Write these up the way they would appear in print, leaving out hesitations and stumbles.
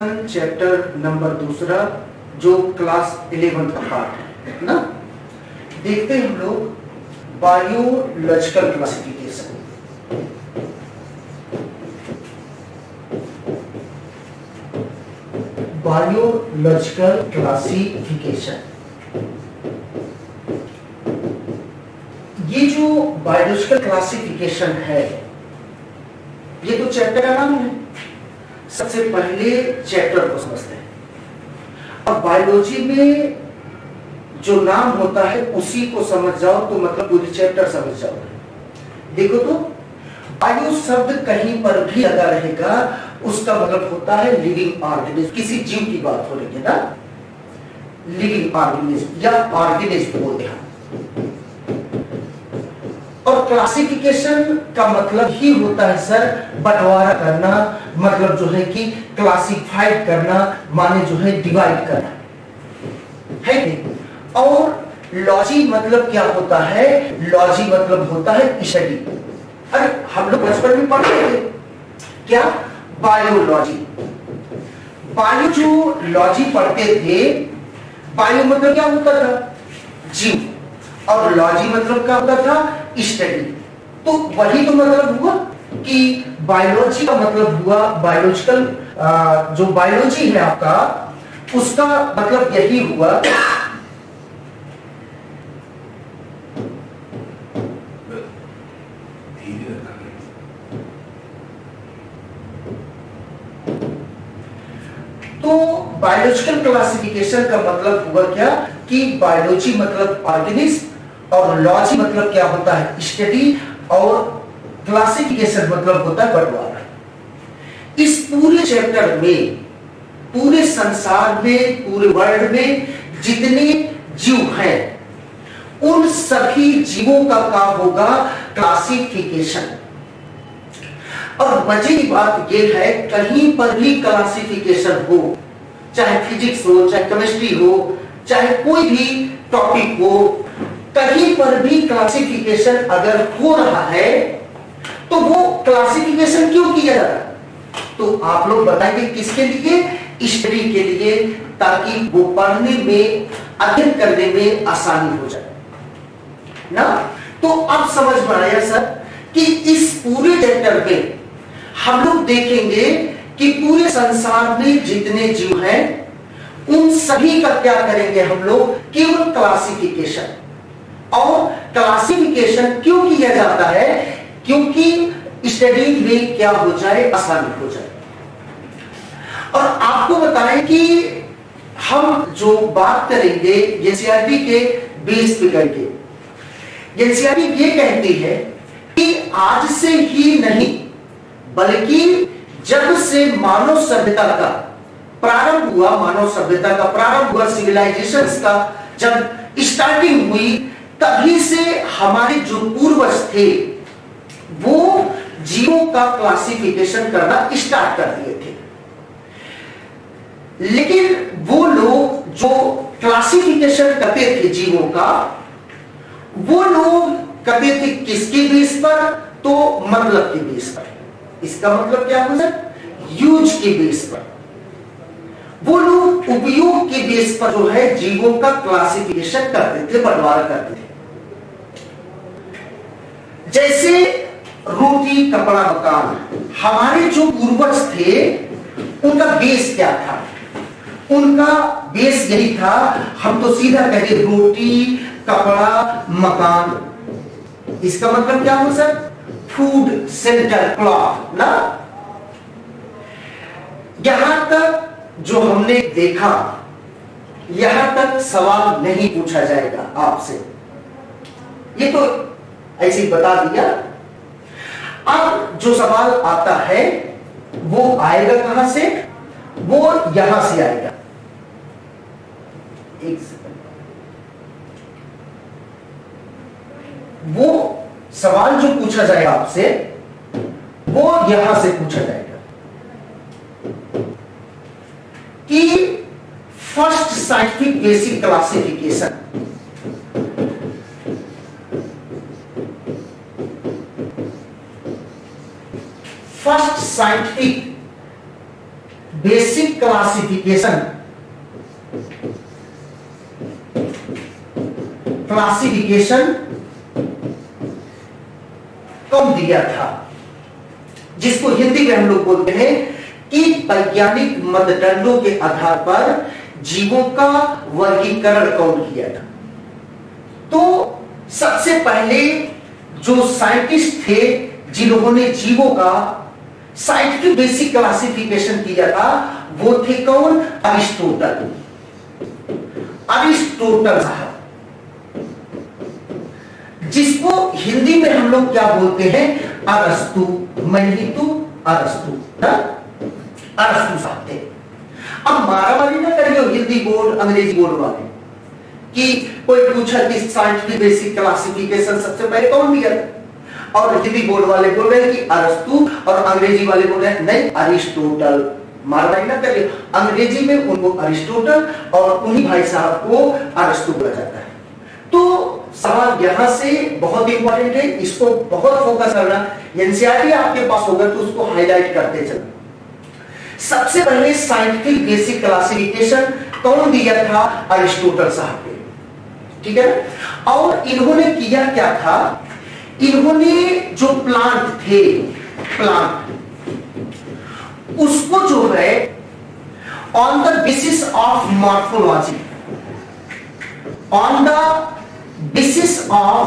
Chapter number दूसरा जो class 11 का पार्ट है ना। देखते हैं हम लोग बायोलॉजिकल क्लासिफिकेशन। बायोलॉजिकल क्लासिफिकेशन, ये जो बायोलॉजिकल क्लासिफिकेशन है ये तो चैप्टर का नाम है। सबसे पहले चैप्टर को समझते हैं। अब बायोलॉजी में जो नाम होता है उसी को समझ जाओ तो मतलब पूरी चैप्टर समझ जाओ। देखो तो बायो शब्द कहीं पर भी लगा रहेगा उसका मतलब होता है लिविंग ऑर्गेनिज्म। किसी जीव की बात हो रही है ना, लिविंग ऑर्गेनिज्म या ऑर्गेनिज्म बोलते हैं। और क्लासिफिकेशन का मतलब ही होता है सर बंटवारा करना, मतलब जो है कि क्लासिफाइड करना माने जो है डिवाइड करना है कि। और लॉजी मतलब क्या होता है? लॉजी मतलब होता है स्टडी। अरे हम लोग बचपन में पढ़ते थे क्या? बायोलॉजी। बायो जो लॉजी पढ़ते थे, बायो मतलब क्या होता था? जीव। और लॉजी मतलब क्या होता था? स्टडी। तो वही तो मतलब हुआ कि बायोलॉजी का मतलब हुआ बायोलॉजिकल, जो बायोलॉजी है आपका उसका मतलब यही हुआ। तो बायोलॉजिकल क्लासिफिकेशन का मतलब हुआ क्या कि बायोलॉजी मतलब ऑर्गेनिज्म और लॉजी मतलब क्या होता है? स्टडी। और क्लासिफिकेशन मतलब होता है बंटवारा। इस पूरे चैप्टर में, पूरे संसार में, पूरे वर्ल्ड में जितने जीव हैं उन सभी जीवों का काम होगा क्लासिफिकेशन। और मजे की बात यह है कहीं पर भी क्लासिफिकेशन हो, चाहे फिजिक्स हो, चाहे केमिस्ट्री हो, चाहे कोई भी टॉपिक हो, कहीं पर भी क्लासिफिकेशन अगर हो रहा है तो वो क्लासिफिकेशन क्यों किया जा रहा है? तो आप लोग बताएंगे किसके लिए? स्टडी के लिए, ताकि वो पढ़ने में, अध्ययन करने में आसानी हो जाए ना। तो अब समझ में आया सर कि इस पूरे चैप्टर में हम लोग देखेंगे कि पूरे संसार में जितने जीव हैं उन सभी का क्या करेंगे हम लोग? केवल क्लासिफिकेशन। और क्लासिफिकेशन क्यों किया जाता है? क्योंकि स्टडी में क्या हो जाए? आसानी हो जाए। और आपको बताएं कि हम जो बात करेंगे एनसीईआरटी के बेस पे करके। एनसीईआरटी ये कहती है कि आज से ही नहीं बल्कि जब से मानव सभ्यता का प्रारंभ हुआ, मानव सभ्यता का प्रारंभ हुआ, सिविलाइजेशंस का जब स्टार्टिंग हुई, तभी से हमारे जो पूर्वज थे वो जीवों का क्लासिफिकेशन करना स्टार्ट कर दिए थे। लेकिन वो लोग जो क्लासिफिकेशन करते थे जीवों का, वो लोग करते थे किसके बेस पर? तो मतलब के बेस पर। इसका मतलब क्या हुआ? यूज के बेस पर। वो लोग उपयोग के बेस पर जो है जीवों का क्लासिफिकेशन करते थे, बंटवारा करते थे। जैसे रोटी, कपड़ा, मकान। हमारे जो पूर्वज थे उनका बेस क्या था? उनका बेस यही था, हम तो सीधा कहते रोटी, कपड़ा, मकान। इसका मतलब क्या हो सर? फूड, सेंटर, क्लॉथ ना। यहां तक जो हमने देखा, यहां तक सवाल नहीं पूछा जाएगा आपसे, ये तो ऐसे ही बता दिया। अब जो सवाल आता है वो आएगा कहां से? वो यहां से आएगा। एक सेकंड, वो सवाल जो पूछा जाएगा आपसे वो यहां से पूछा जाएगा कि first scientific basic classification, first scientific basic classification कौन दिया था, जिसको हिंदी में हम लोग बोलते हैं कि वैज्ञानिक मानदंडों के आधार पर जीवों का वर्गीकरण कौन किया था। तो सबसे पहले जो साइंटिस्ट थे जिन्होंने जीवों का साइंटिफिक बेसिक क्लासिफिकेशन किया था वो थे कौन, अरिस्टोटल। अरिस्टोटल साहब, जिसको हिंदी में हम लोग क्या बोलते हैं, अरस्तु। मैं नहीं तू अरस्तु, अरस्तु साहब थे। अब मारामारी ना करिए हिंदी बोर्ड अंग्रेजी बोर्ड वाले कि कोई पूछा कि साइंटिफिक बेसिक क्लासिफिकेशन सबसे पहले कौन दिया था, और हिंदी बोर्ड वाले बोल रहे हैं कि अरस्तु और अंग्रेजी वाले बोल रहे हैं नहीं अरिस्टोटल। मारामारी ना करिए, अंग्रेजी में उनको अरिस्टोटल और उन्हीं भाई साहब को अरस्तु बोला जाता है। तो सवाल यहां से बहुत इंपॉर्टेंट है, इसको बहुत फोकस करना। एनसीईआरटी आपके पास होगा तो उसको हाईलाइट करते चलना। सबसे पहले साइंटिफिक बेसिक क्लासिफिकेशन कौन दिया था, अरिस्टोटल साहब ने, ठीक है। और इन्होंने किया क्या था, इन्होंने जो प्लांट थे, प्लांट उसको जो है on the basis of morphology, on the basis of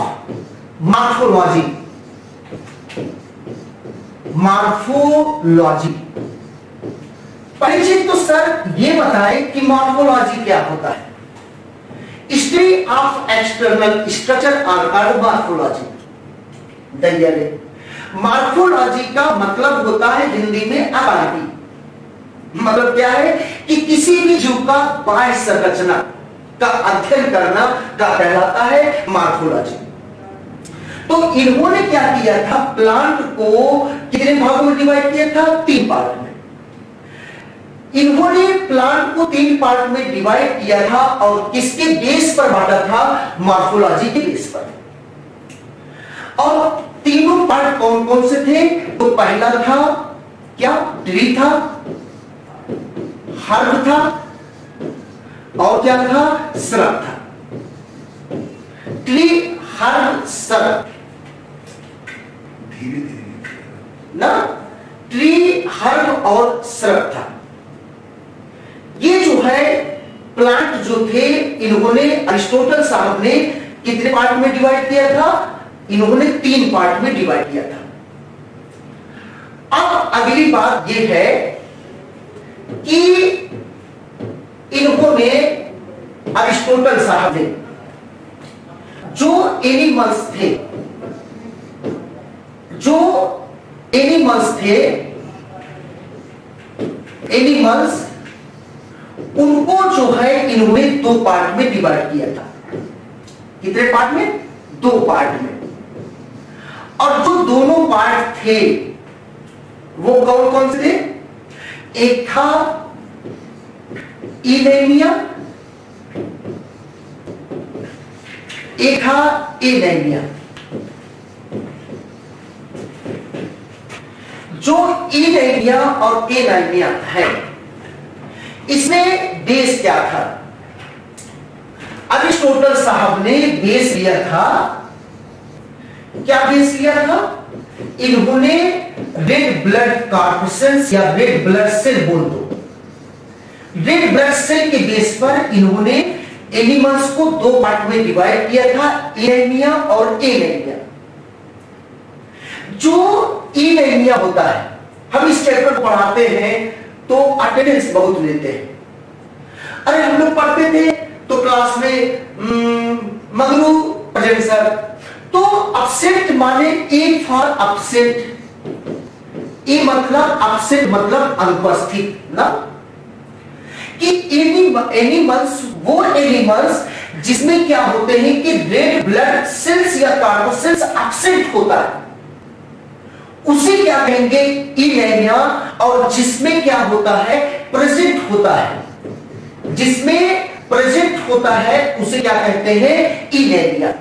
morphology, morphology. पहली चीज तो सर ये बताए कि मॉर्फोलॉजी क्या होता है, स्टडी ऑफ एक्सटर्नल स्ट्रक्चर और मॉर्फोलॉजी। दैयाले मॉर्फोलॉजी का मतलब होता है हिंदी में आकृति। मतलब क्या है कि किसी भी जीव का बाह्य संरचना का अध्ययन करना का कहलाता है मॉर्फोलॉजी। तो इन्होंने क्या किया था, प्लांट को कितने भागों में डिवाइड किया था, 3 पार्ट में। इन्होंने प्लांट को 3 पार्ट में डिवाइड किया था और किसके बेस पर बांटा था, मॉर्फोलॉजी के बेस पर। और तीनों पार्ट कौन कौन से थे, तो पहला था क्या, ट्री था, हर्ब था और क्या था, श्रब था। ट्री, हर्ब, श्रब ना, ट्री, हर्ब और श्रब था। ये जो है प्लांट जो थे, इन्होंने अरिस्टोटल साहब ने कितने पार्ट में डिवाइड किया था, इन्होंने 3 पार्ट में डिवाइड किया था। अब अगली बात यह है कि इन्होंने अरिस्टोटल साहब ने जो एनिमल्स थे, जो एनिमल्स थे, एनिमल्स उनको जो है इन्होंने 2 पार्ट में डिवाइड किया था। कितने पार्ट में, 2 पार्ट में। और जो दोनों पार्ट थे वो कौन कौन से थे, एक था इनेमिया, एक था एनेमिया। जो इनेमिया और एनेमिया है, इसमें बेस क्या था, अरिस्टोटल साहब ने बेस लिया था, क्या बेस लिया था, इन्होंने रेड ब्लड कॉर्पसेल्स या रेड ब्लड सेल बोल दो, रेड ब्लड सेल के बेस पर इन्होंने एनिमल्स को 2 पार्ट में डिवाइड किया था, एनीमिया और एनीमिया। जो एनीमिया होता है, हम इस चैप्टर को पढ़ाते हैं तो अटेंडेंस बहुत लेते हैं। अरे हम लोग पढ़ते थे तो क्लास में मगरू प्रेजेंट सर, तो अपसेंट माने ए फॉर अपसेंट, ए मतलब अपसेंट मतलब अनुपस्थित ना, कि एनिमल्स वो एनिमल्स जिसमें क्या होते हैं कि रेड ब्लड सेल्स या कार्बोसेल्स अपसेंट होता है, उसे क्या कहेंगे, इनेमिया। और जिसमें क्या होता है, प्रेजेंट होता है, जिसमें प्रेजेंट होता है उसे क्या कहते हैं, इनेमिया।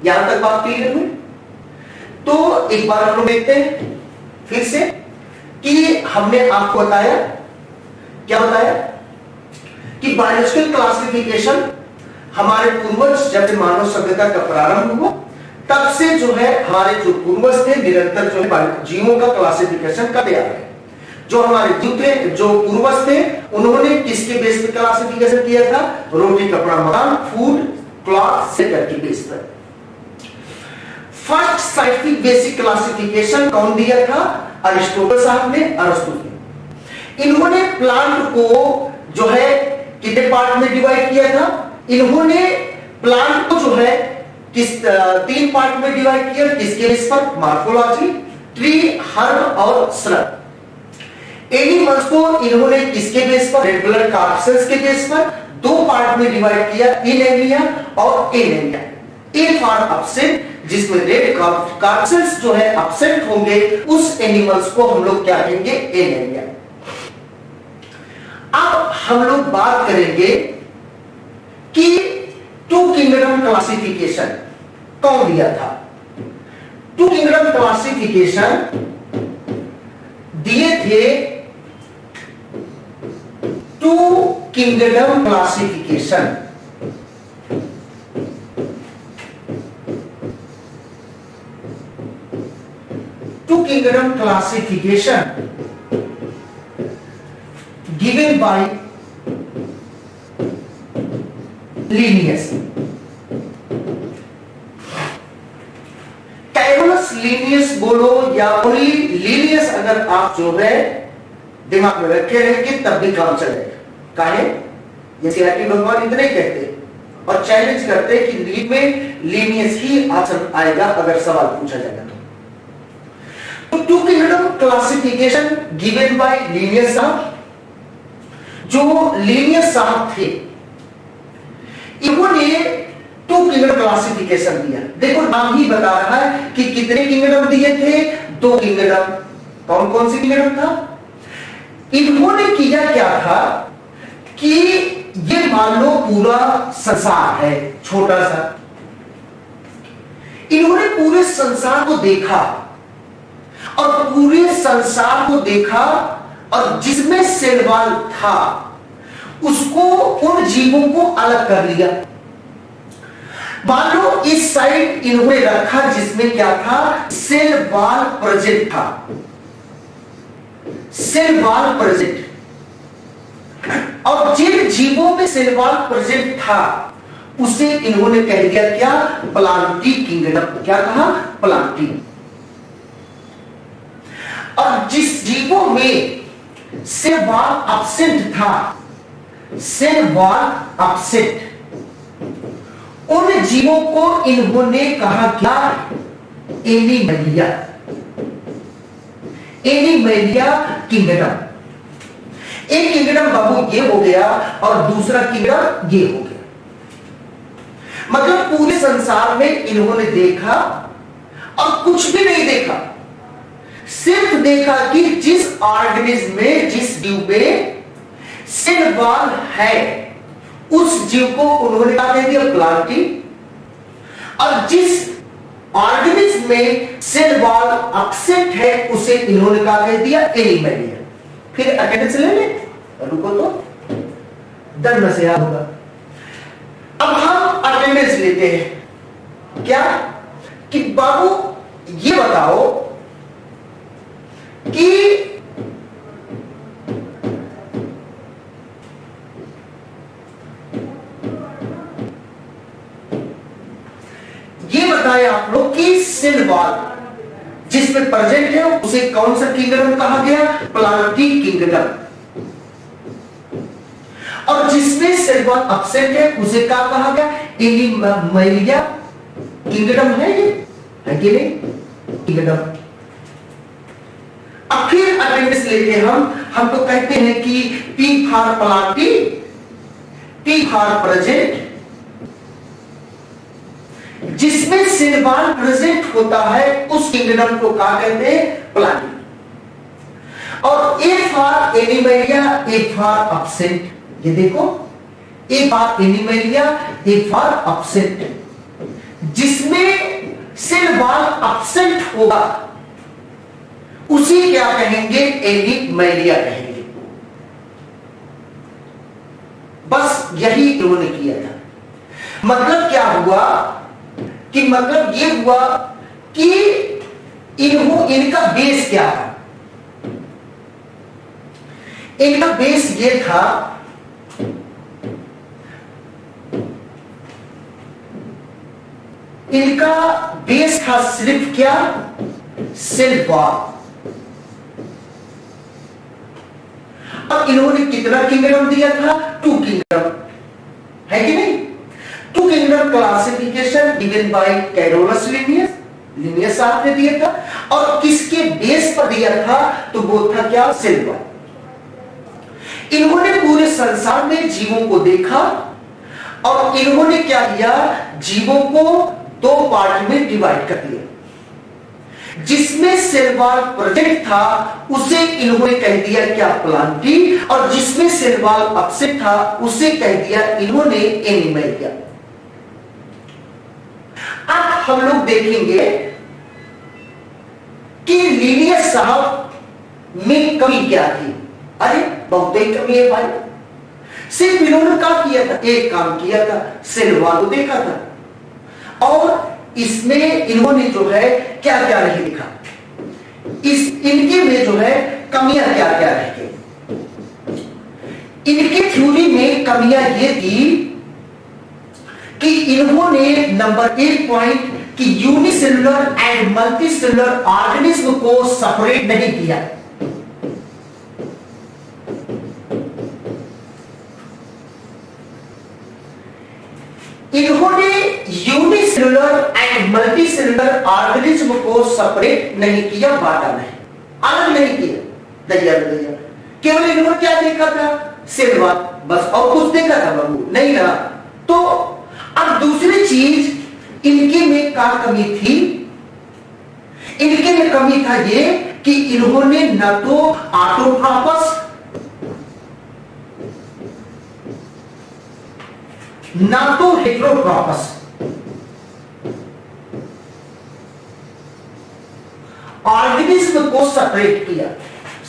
यहां तक बात क्लियर हुई। तो एक बार हम लोग देखते हैं फिर से कि हमने आपको बताया, क्या बताया कि बायोलॉजिकल क्लासिफिकेशन हमारे पूर्वज, जब से मानव सभ्यता का प्रारंभ हुआ तब से जो है हमारे जो पूर्वज थे निरंतर जो है जीवों का क्लासिफिकेशन करते आ रहे हैं। जो हमारे जीव थे, जो पूर्वज थे, उन्होंने किसके बेस पे क्लासिफिकेशन किया था? रोटी, कपड़ा, मकान, फूड, क्लॉथ, शेल्टर के बेस पर। फर्स्ट साइंटिफिक बेसिक क्लासिफिकेशन कौन दिया था? अरिस्टोटल साहब ने, अरस्तु ने। इन्होंने प्लांट को जो है कितने पार्ट में डिवाइड किया था? इन्होंने प्लांट को जो है किस 3 पार्ट में डिवाइड किया। किसके बेस पर? मॉर्फोलॉजी, ट्री, हर्ब और श्रब। एनिमल्स को इन्होंने किसके बेस पर? रेड ब्लड कार्पसेल्स के बेस पर 2 पार्ट में डिवाइड किया, इनेमिया और एनेमिया। इन फॉर एब्सेंट, जिसमें रेड कार्पसेल्स जो है एब्सेंट होंगे, उस एनिमल्स को हम लोग क्या कहेंगे? एनेमिया। अब हम लोग बात करेंगे कि 2 किंगडम क्लासिफिकेशन कौन दिया था? 2 किंगडम क्लासिफिकेशन दिए थे 2 kingdom classification. Kingdom classification given by Linnaeus. Carolus Linnaeus बोलो या ओनली लीनियस, अगर आप जो है दिमाग में रखे रहेंगे तब भी काम चलेगा। काहे? ये सीआरटी भगवान इतने कहते और चैलेंज करते कि लीड में लीनियस ही आंसर आएगा अगर सवाल पूछा जाएगा तो। 2 kingdom classification given by Linnaeus साहब। जो लीनियस साहब थे इन्होंने 2 किंगडम क्लासिफिकेशन दिया। देखो नाम ही बता रहा है कि कितने किंगडम दिए थे? 2 किंगडम। कौन कौन से किंगडम था? इन्होंने किया क्या था कि ये मान लो पूरा संसार है छोटा सा, इन्होंने पूरे संसार को देखा और पूरे संसार को देखा और जिसमें सेलवाल था उसको, उन जीवों को अलग कर लिया। मान लो इस साइड इन्होंने रखा जिसमें क्या था? सेल वॉल प्रेजेंट था, सेल वॉल प्रेजेंट। और जिन जीवों में सेल वॉल प्रेजेंट था उसे इन्होंने कह दिया क्या? Plantae kingdom. क्या कहा? प्लांटी। और जिस जीवों में सेल वॉल एब्सेंट था, सेल वॉल एब्सेंट, उन जीवों को इन्होंने कहा क्या? एनिमलिया। Animalia kingdom. एक किंगडम बाबू ये हो गया और दूसरा किंगडम ये हो गया। मतलब पूरे संसार में इन्होंने देखा और कुछ भी नहीं देखा, सिर्फ देखा कि जिस ऑर्गेनिज्म में, जिस जीव में सेल वॉल है उस जीव को उन्होंने क्या कह दिया? प्लांटी। और जिस ऑर्गेनिज्म में सेल वॉल एब्सेंट है उसे इन्होंने क्या कह दिया? एनिमलिया। फिर अटेंडेंस ले ले, रुको तो दर में से याद होगा। अब हम अटेंडेंस लेते हैं क्या कि बाबू ये बताओ कि ये बताएं आप लोग कि सेल वॉल जिसमें प्रेजेंट है उसे कौन सा किंगडम कहा गया? Plantae kingdom. और जिसमें सेल वॉल एब्सेंट है उसे क्या कहा गया? Animalia kingdom. है ये, है कि नहीं? किंगडम। अब फिर अटेंडेंस लेके हम तो कहते हैं कि P for Plantae, T for present. जिसमें सेल वॉल प्रेजेंट होता है उस किंगडम को क्या कहते हैं? प्लांटी। और A for Animalia, A for absent. ये देखो, A for Animalia, A for absent. जिसमें सेल वॉल एब्सेंट होगा उसे क्या कहेंगे? एनीमैलिया कहेंगे। बस यही इन्होंने किया था। मतलब क्या हुआ कि मतलब ये हुआ कि इनका बेस क्या था? इनका बेस ये था इनका बेस था सिर्फ क्या? Cell wall. अब इन्होंने कितना किंगडम दिया था? 2 किंगडम, है कि नहीं? 2 kingdom classification given bye Carolus Linnaeus, Linnaeus साहब ने दिया था। और किसके बेस पर दिया था? तो वो था क्या? Cell wall. इन्होंने पूरे संसार में जीवों को देखा और इन्होंने क्या किया? जीवों को 2 पार्ट में डिवाइड कर दिया। जिसमें सेल वॉल प्रेजेंट था उसे इन्होंने कह दिया क्या? प्लांटी। और जिसमें सेल वॉल एब्सेंट था उसे कह दिया इन्होंने एनीमैलिया। अब हम लोग देखेंगे कि लिनियस साहब में कमी क्या थी। अरे बहुत ही कमी है भाई। सिर्फ इन्होंने क्या किया था? एक काम किया था, सेल वॉल को देखा था। और इसमें इन्होंने जो है क्या क्या नहीं लिखा, इनके में जो है कमियां क्या क्या रही। इनके थ्योरी में कमियां ये थी कि इन्होंने नंबर 1 पॉइंट कि यूनिसेलुलर एंड मल्टीसेलुलर ऑर्गेनिज्म को सेपरेट नहीं किया। इन्होंने यूनिसेलुलर एंड मल्टीसेलुलर ऑर्गेनिज्म को सेपरेट नहीं किया, बांटा नहीं, अलग नहीं किया। दैया केवल इन्होंने क्या देखा था? सेल वॉल, बस। और कुछ देखा था बाबू? नहीं ना। तो अब दूसरी चीज इनके में क्या कमी थी? इनके में कमी था ये कि इन्होंने न तो ऑटोट्रॉपस ना तो हेटेरोट्रॉपस ऑर्गेनिज्म को सेपरेट किया,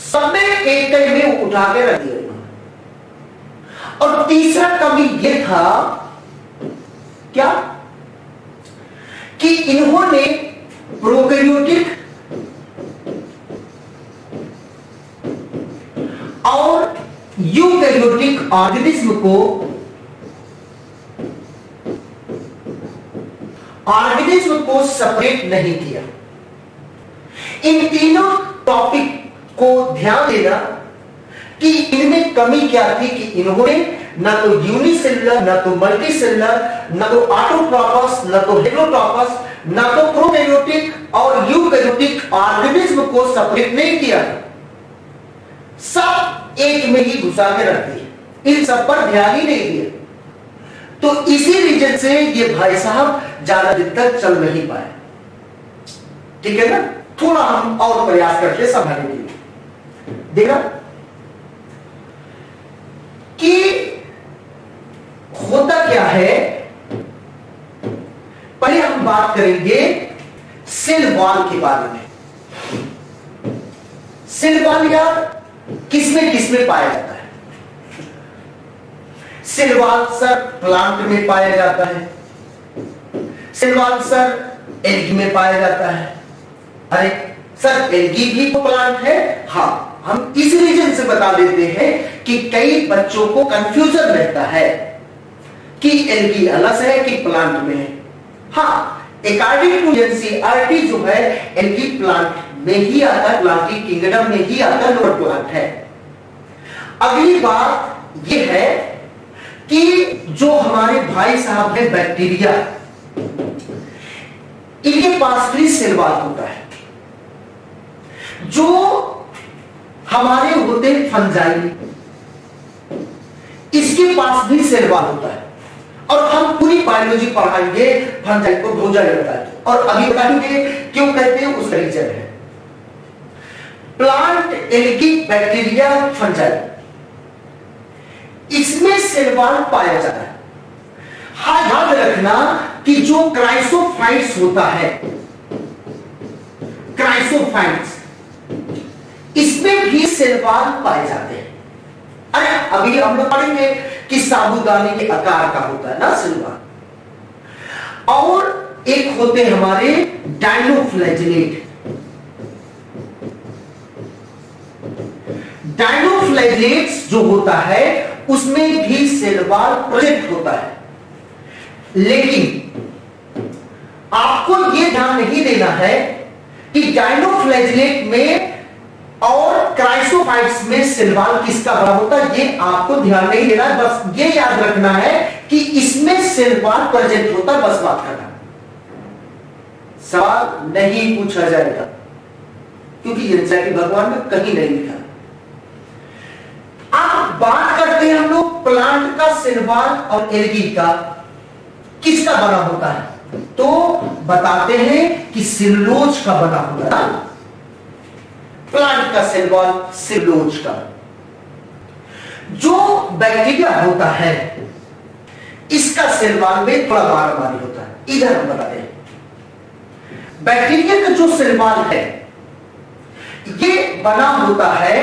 सब में एक में उठा के रख दिया। और तीसरा कमी यह था क्या कि इन्होंने प्रोकैरियोटिक और यूकैरियोटिक ऑर्गेनिज्म को सेपरेट नहीं किया। इन तीनों टॉपिक को ध्यान देना कि इनमें कमी क्या थी कि इन्होंने न तो यूनिसेलुलर, न तो मल्टीसेलुलर, न तो ऑटोट्रॉपस, न तो हेटेरोट्रॉपस, न तो प्रोकैरियोटिक और यूकैरियोटिक ऑर्गेनिज्म को सेपरेट नहीं किया। सब एक में ही घुसा के रख दिए, इन सब पर ध्यान ही नहीं दिया। तो इसी रीजन से ये भाई साहब ज्यादा दिन तक चल नहीं पाए। ठीक है ना? थोड़ा हम और प्रयास करके संभालेंगे। देखा कि होता क्या है। पहले हम बात करेंगे सेल वॉल के बारे में। सेल वॉल यार किसमें पाया जाता है? सेल वॉल सर प्लांट में पाया जाता है। सेल वॉल सर एल्गी में पाया जाता है। अरे सर एल्गी भी तो प्लांट है? हाँ, हम इस रीजन से बता देते हैं कि कई बच्चों को कंफ्यूजन रहता है कि एल्गी अलग है कि प्लांट में है। हाँ, अकॉर्डिंग टू एनसीईआरटी जो है एल्गी प्लांट में ही आता है, प्लांटी किंगडम में ही आता है, लोअर प्लांट है। अगली बात यह है कि जो हमारे भाई साहब है बैक्टीरिया, इनके पास भी सेल वॉल होता है। जो हमारे होते हैं फंजाई, इसके पास भी सेल वॉल होता है। और हम पूरी बायोलॉजी पढ़ाएंगे फंजाई को भोजा लगता है, और अभी बताएंगे क्यों कहते हैं, उसका रीजन है। प्लांट, एल्गी, बैक्टीरिया, फंजाई, इसमें सेल वॉल पाया जाता है। हाँ, याद रखना कि जो क्राइसोफाइट्स होता है, क्राइसोफाइट्स इसमें भी सेल वॉल पाए जाते हैं। अरे अभी हम लोग पढ़ेंगे कि साबूदाने के आकार का होता है ना सेल वॉल। और एक होते हमारे डायनोफ्लैजिलेट। डायनोफ्लैजिलेट्स जो होता है उसमें भी सेल वॉल प्रेजेंट होता है, लेकिन आपको यह ध्यान नहीं देना है कि डायनोफ्लैजिलेट में और क्राइसोफाइट्स में सेल वॉल किसका बड़ा होता है, ये आपको ध्यान नहीं देना है। बस ये याद रखना है कि इसमें सेल वॉल प्रेजेंट होता है, बस बात करना। सवाल नहीं पूछा जाएगा क्योंकि एनसीईआरटी भगवान में कहीं नहीं लिखा। अब बात करते हैं हम लोग प्लांट का सेल वॉल और एल्गी का किसका बना होता है, तो बताते हैं कि सेलुलोज का बना होता है। प्लांट का सेल वॉल सेलुलोज का। जो बैक्टीरिया होता है इसका सेल वॉल में थोड़ा मारामारी होता है। इधर हम बताते हैं बैक्टीरिया का जो सेल वॉल है ये बना होता है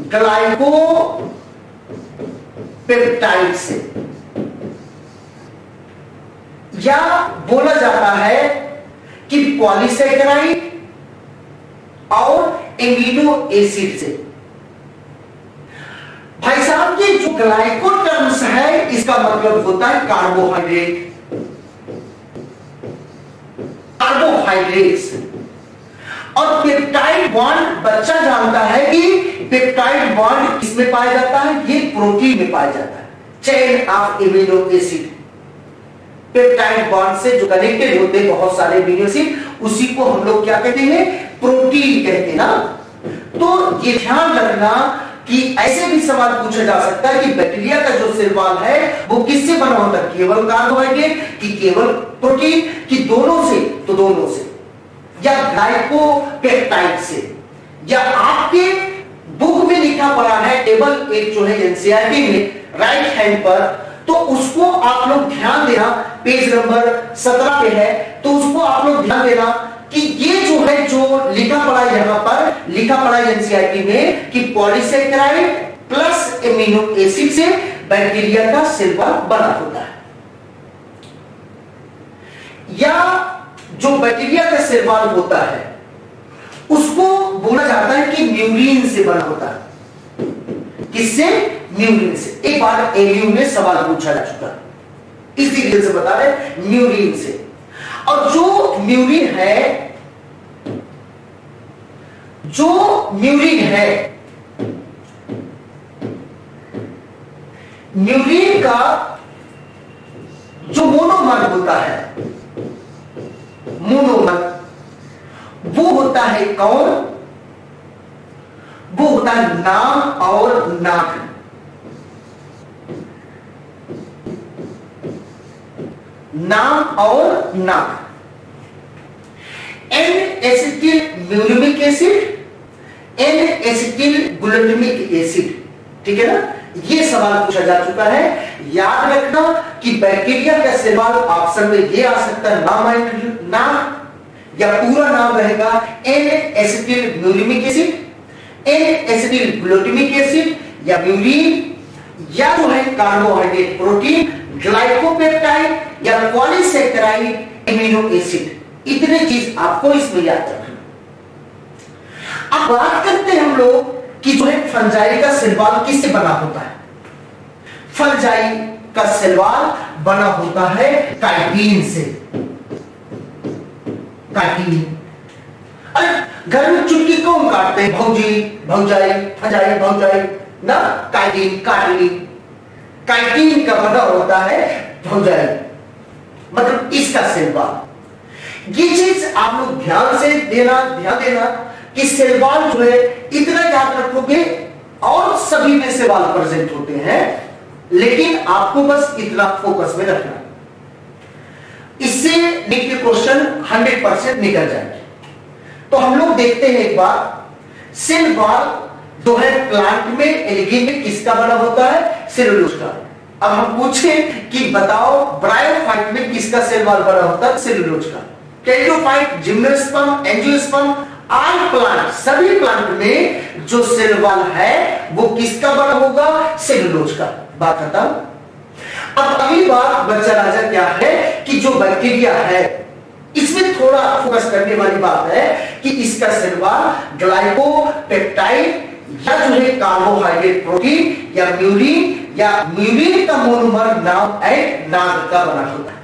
ग्लाइको पेप्टाइड से, या बोला जाता है कि पॉलीसैकेराइड और एमिनो एसिड से। भाई साहब ये जो ग्लाइको टर्म्स है इसका मतलब होता है कार्बोहाइड्रेट, कार्बोहाइड्रेट्स। और पेप्टाइड बॉन्ड बच्चा जानता है कि पेप्टाइड बॉन्ड किसमें पाया जाता है, ये प्रोटीन में पाया जाता है। Chain of amino acid peptide bond से जो कनेक्टेड होते हैं बहुत सारे एमिनो एसिड, उसी को हम लोग क्या कहते हैं, प्रोटीन कहते हैं ना। तो ये ध्यान रखना कि ऐसे भी सवाल पूछा जा सकता है कि बैक्टीरिया का जो सेल वॉल है वो किससे बना होता है, केवल कार्बोहाइड्रेट कि केवल प्रोटीन कि दोनों से, तो दोनों से, या ग्लाइकोपेप्टाइड से। या आपके बुक में लिखा पड़ा है टेबल एक जो है एनसीईआरटी में राइट हैंड पर, तो उसको आप लोग ध्यान देना, पेज नंबर 17 पे है, तो उसको आप लोग ध्यान देना कि ये जो है जो लिखा पड़ा यहां पर लिखा पड़ा एनसीईआरटी में कि पॉलीसैकेराइड प्लस एमिनो एसिड से बैक्टीरिया का सेल वॉल बना होता है। या जो बैक्टीरिया का सेल वॉल होता है उसको बोला जाता है कि म्यूरिन से बना होता है। किससे, म्यूरिन से। एक बार एलयू में सवाल पूछा जा चुका, इसी रीजन से बता रहे, म्यूरिन से। और जो म्यूरिन है, जो म्यूरिन है, म्यूरिन का जो मोनोमर होता है, मोनोमर वो होता है कौन, वो होता है नाम और नाक। नाम और नाक। N acetyl muramic acid, N acetyl glutamic acid, ठीक है ना। ये सवाल पूछा जा चुका है। याद रखना कि बैक्टीरिया का सेल वॉल ऑप्शन में ये आ सकता है नाम या पूरा नाम रहेगा N acetyl muramic acid, N acetyl glutamic acid या म्यूरिन, या जो है कार्बोहाइड्रेट प्रोटीन, ग्लाइकोपेप्टाइड या पॉलीसैकेराइड एमिनो एसिड। इतने चीज आपको इसमें याद रखना। अब बात करते हैं हम लोग कि जो है फंजाई का सेल वॉल किससे बना होता है। फंजाई का सेल वॉल बना होता है काइटिन से। काइटिन, अरे घर में चुटकी कौन काटते हैं, भौजी, भौजाई, फंजाई, भौजाई ना, काइटिन, काटिन, काइटिन का बना होता है भौजाई, मतलब इसका सेल वॉल। ये चीज आप लोग ध्यान से ध्यान देना कि सेल वॉल जो है इतना याद रखोगे, और सभी में सेल वॉल प्रेजेंट होते हैं, लेकिन आपको बस इतना फोकस में रखना, इससे नीट के क्वेश्चन 100% निकल जाएंगे। तो हम लोग देखते हैं एक बार सेल वॉल जो है प्लांट में, एल्गी में किसका बना होता है, सेलुलोज का। अब हम पूछें कि बताओ ब्रायोफाइट में किसका सेल वॉल बना होता है, सेलुलोज का। कैरियोफाइट, जिम्नोस्पर्म, एंजियोस्पर्म, ऑल प्लांट, सभी प्लांट में जो सेल वॉल है वो किसका बना होगा? सेलुलोज का। बात खत्म। अब अगली बात बच्चा राजा क्या है कि जो बैक्टीरिया है इसमें थोड़ा फोकस करने वाली बात है कि इसका सेल वॉल ग्लाइकोपेप्टाइड या जो है कार्बोहाइड्रेट प्रोटीन या म्यूरिन या म्यूरिन का मोनोमर नाम एंड नाग का बना होता है।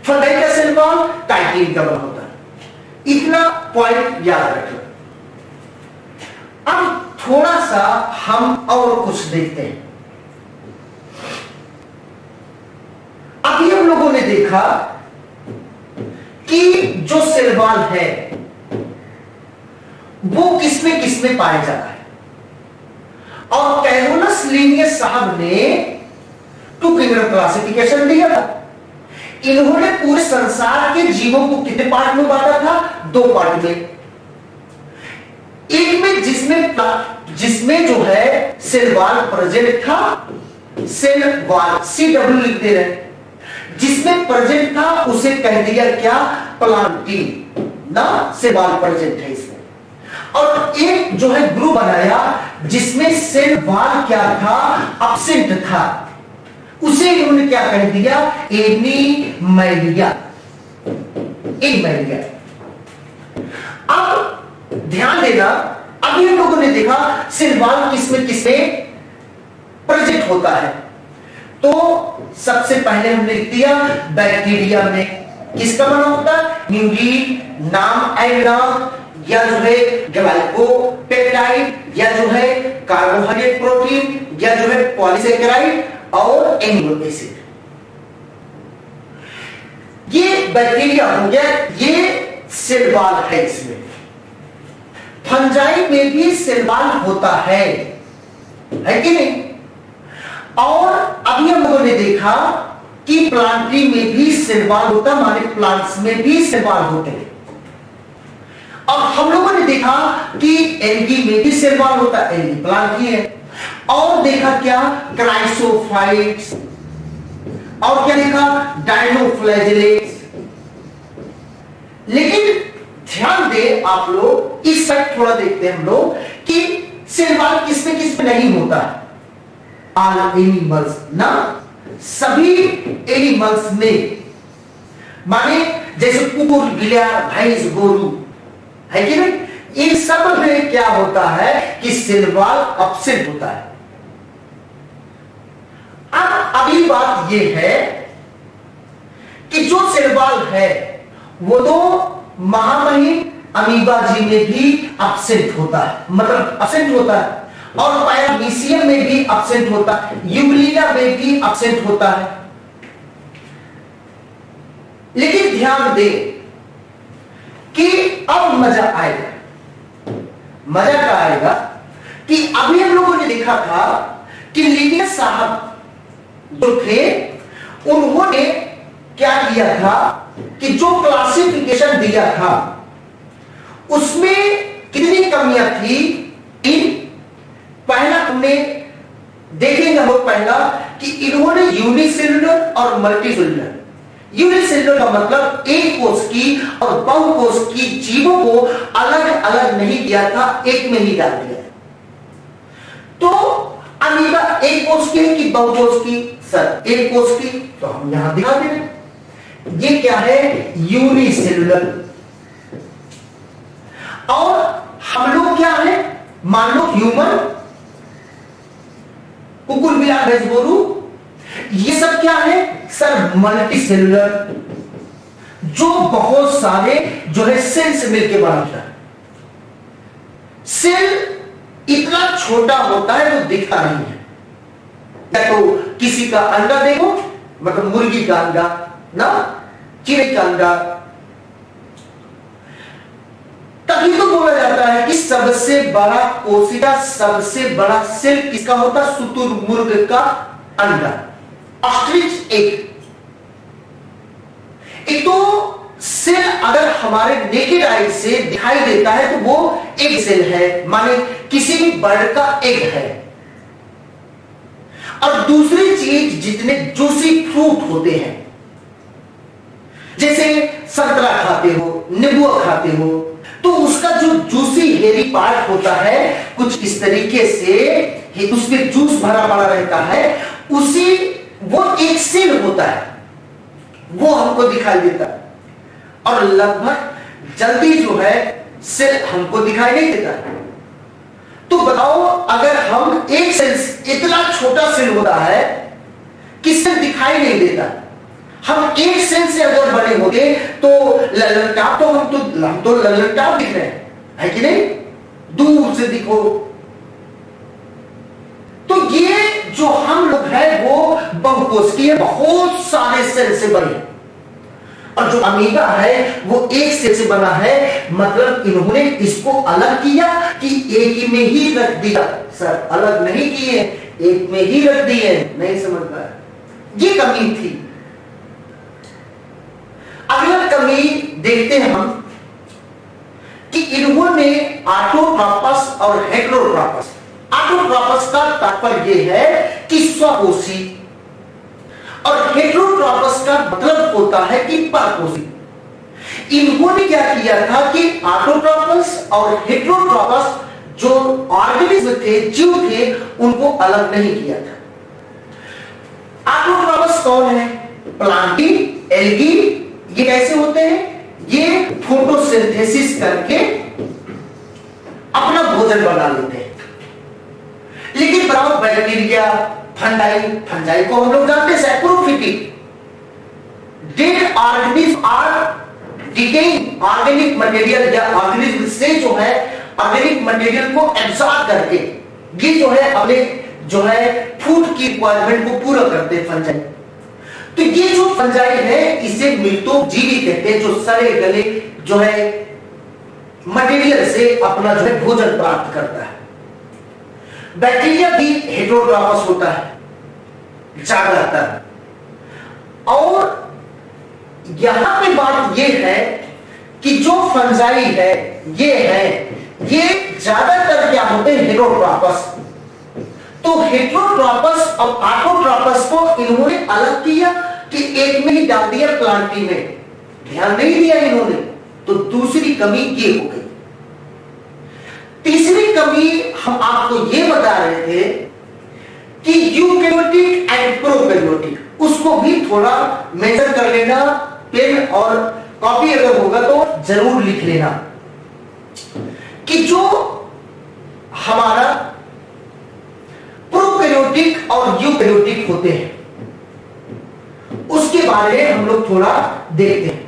फंगाई का सेल वॉल काइटिन का बना होता है। इतना पॉइंट याद रखना। अब थोड़ा सा हम और कुछ देखते हैं। अभी हम लोगों ने देखा कि जो सेल वॉल है वो किसमें किसमें पाया जाता है, और कैरोलस लिनियस साहब ने टू फिंगर क्लासिफिकेशन दिया था। इन्होंने पूरे संसार के जीवों को कितने पार्ट में बांटा था? 2 पार्ट में। एक में जिसमें जो है सेल वॉल प्रेजेंट था, सेल वॉल CW लिखते रहे, जिसमें प्रेजेंट था उसे कह दिया क्या? प्लांटीन ना, सेल वॉल प्रेजेंट है इसमें। और एक जो है ग्रुप बनाया जिसमें सेल वॉल क्या था? एब्सेंट था, उसे इन्होंने क्या कह दिया? एनीमैलिया। एनीमैलिया। अब ध्यान देना, अभी हम लोगों ने देखा सेल वॉल किसमें किसमें प्रेजेंट होता है। तो सबसे पहले हमने लिख दिया बैक्टीरिया में किसका बना होता है? म्यूरिन नाम एंड नाम या जो है ग्लाइकोपेप्टाइड या जो है कार्बोहाइड्रेट प्रोटीन या जो है पॉलीसेकेराइड और एमिनो एसिड। ये बैक्टीरिया हो गया, ये सेल वॉल है। इसमें फंजाई में भी सेल वॉल होता है कि नहीं? और अभी हम लोगों ने देखा कि प्लांट्री में भी सेल वॉल होता, माने प्लांट्स में भी सेल वॉल होते हैं। और हम लोगों ने देखा कि एल्गी में भी सेल वॉल होता है, एल्गी प्लांट ही है। और देखा क्या? क्राइसोफाइट्स, और क्या देखा? डायनोफ्लैजेलेट्स। लेकिन ध्यान दे आप लोग, इस साइड थोड़ा देखते हैं हम लोग कि सेल वॉल किसमें किसमें नहीं होता है। ऑल एनिमल्स ना, सभी एनिमल्स में, माने जैसे कुकुर, बिल्ली, भैंस, गोरू है कि नहीं, इन सब में क्या होता है कि सेल वॉल एब्सेंट होता है। अब अगली बात यह है कि जो सेल वॉल है वो तो महामहिम अमीबा जी में भी एब्सेंट होता है, मतलब एब्सेंट होता है, और पैरामीशियम में भी एब्सेंट होता है, यूग्लिना में भी एब्सेंट होता है। लेकिन ध्यान दे कि अब मजा आएगा। मजा क्या आएगा कि अभी हम लोगों ने देखा था कि लिनियस साहब जो थे उन्होंने क्या किया था कि जो क्लासिफिकेशन दिया था उसमें कितनी कमियां थी। पहला हमने देखेंगे हम लोग पहला कि इन्होंने यूनिसेलुलर और मल्टीसेलुलर, यूनिसेलुलर का मतलब एक कोष की और बहुकोष की जीवों को अलग अलग नहीं किया था, एक में ही डाल दिया। तो अमीबा एक कोष की है कि बहुकोष की? सर एक कोष की। तो हम यहां दिखा दे रहे, ये क्या है? यूनिसेलुलर। और हम लोग क्या है? मान लो ह्यूमन, कुकुर, बिल्ली, भैंस, गोरू, ये सब क्या है? सर मल्टी सेलुलर, जो बहुत सारे जो है सेल से मिलकर बनता है। सेल इतना छोटा होता है वो दिखता नहीं है। या तो किसी का अंडा देखो, मतलब मुर्गी का अंडा ना, चिड़ै का अंडा, तभी तो बोला जाता है कि सबसे बड़ा कोशिका, सबसे बड़ा सेल किसका होता? शुतुरमुर्ग का अंडा, ऑस्ट्रिच एग। एक तो सेल अगर हमारे नेकेड आई से दिखाई देता है तो वो एग सेल है, माने किसी भी बर्ड का एग है। और दूसरी चीज, जितने जूसी फ्रूट होते हैं, जैसे संतरा खाते हो, नींबू खाते हो, तो उसका जो जूसी हेरी पार्ट होता है कुछ इस तरीके से उसमें जूस भरा पड़ा रहता है, उसी वो एक सेल होता है, वो हमको दिखाई देता है और लगभग जल्दी जो है सेल हमको दिखाई नहीं देता। तो बताओ अगर हम एक सेल, इतना छोटा सेल होता है कि सेल दिखाई नहीं देता, हम एक सेल से अगर बने होते तो ललनटाप तो हम तो ललनटाप दिख रहे हैं, है कि नहीं, दूर से दिखो। तो ये जो हम लोग हैं वो बहुकोशिकीय बहुत सारे सेल से बने, और जो अमीबा है वो एक सेल से बना है, मतलब इन्होंने इसको अलग किया कि एक में ही रख दिया। सर अलग नहीं किए, एक में ही रख दिए, नहीं समझ पाया, ये कमी थी। अगला कमी देखते हैं हम कि इन्होंने ऑटोट्रॉपस और हेटेरोट्रॉपस, ऑटोट्रॉपस का तात्पर्य यह है कि स्वकोशी, और हेटेरोट्रॉपस का मतलब होता है कि परकोशी। इन्होंने क्या किया था कि ऑटोट्रॉपस और हेटेरोट्रॉपस जो ऑर्गेनिज्म थे, जीव थे, उनको अलग नहीं किया था। ऑटोट्रॉपस कौन है? प्लांटी, एल्गी, ये कैसे होते हैं? ये फोटोसिंथेसिस करके अपना भोजन बना लेते हैं। लेकिन बताओ बैक्टीरिया, फंजाई को हम लोग जानते हैं saprophytic, dead organism or decaying organic material, या ऑर्गेनिज्म से जो है ऑर्गेनिक मटेरियल को एब्सॉर्ब करके ये जो है अपने जो है फूड की रिक्वायरमेंट को पूरा करते हैं फंजाई। तो ये जो फंजाई है इसे मिल्टोजीवी कहते हैं, जो सड़े गले जो है मटेरियल से अपना जो है भोजन प्राप्त करता है। बैक्टीरिया भी हेटेरोट्रॉपस होता है, ज्यादातर। और यहां पे बात यह है कि जो फंजाई है ये ज्यादातर क्या होते हैं? हेटेरोट्रॉपस। तो हेटेरोट्रॉपस और ऑटोट्रॉपस को इन्होंने अलग किया कि एक में ही डाल दिया प्लांटी में, ध्यान नहीं दिया इन्होंने। तो दूसरी कमी ये हो गई। तीसरी कमी हम आपको ये बता रहे थे कि यूकैरियोटिक एंड प्रोकैरियोटिक, उसको भी थोड़ा मेजर कर लेना, पेन और कॉपी अगर होगा तो जरूर लिख लेना कि जो हमारा प्रोकैरियोटिक और यूकैरियोटिक होते हैं उसके बारे में हम लोग थोड़ा देखते हैं।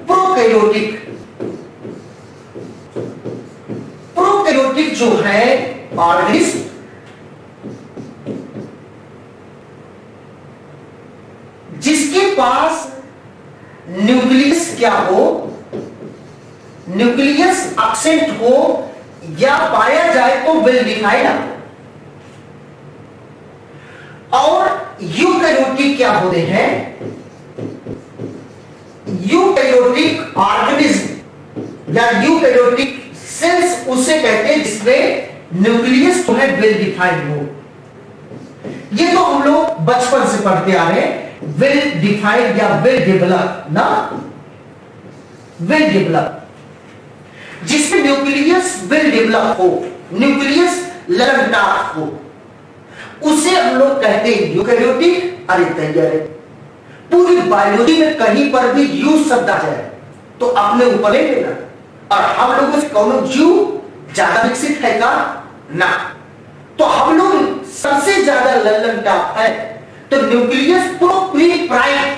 प्रोकैरियोटिक जो है ऑर्गेनिज्म जिसके पास न्यूक्लियस क्या हो, न्यूक्लियस एब्सेंट हो, या पाया जाए तो वेल डिफाइंड हो। और यूकैरियोटिक क्या होते हैं? यूकैरियोटिक ऑर्गेनिज्म या यूकैरियोटिक सेल्स उसे कहते हैं जिसमें न्यूक्लियस जो है वेल डिफाइंड हो। ये तो हम लोग बचपन से पढ़ते आ रहे हैं, वेल डिफाइंड या वेल डेवलप ना, वेल डेवलप, जिसमें न्यूक्लियस वेल डेवलप हो, न्यूक्लियस ललनटाप हो, उसे हम लोग कहते हैं यूकैरियोटिक। अरे तैयार है, पूरी बायोलॉजी में कहीं पर भी यू शब्द आ जाए तो अपने ऊपर ले लेना। और हम लोगों से कौन जीव ज्यादा विकसित है का? ना। तो हम लोग सबसे ज्यादा ललनटाप है, तो न्यूक्लियस प्रोप्रीप्राइम,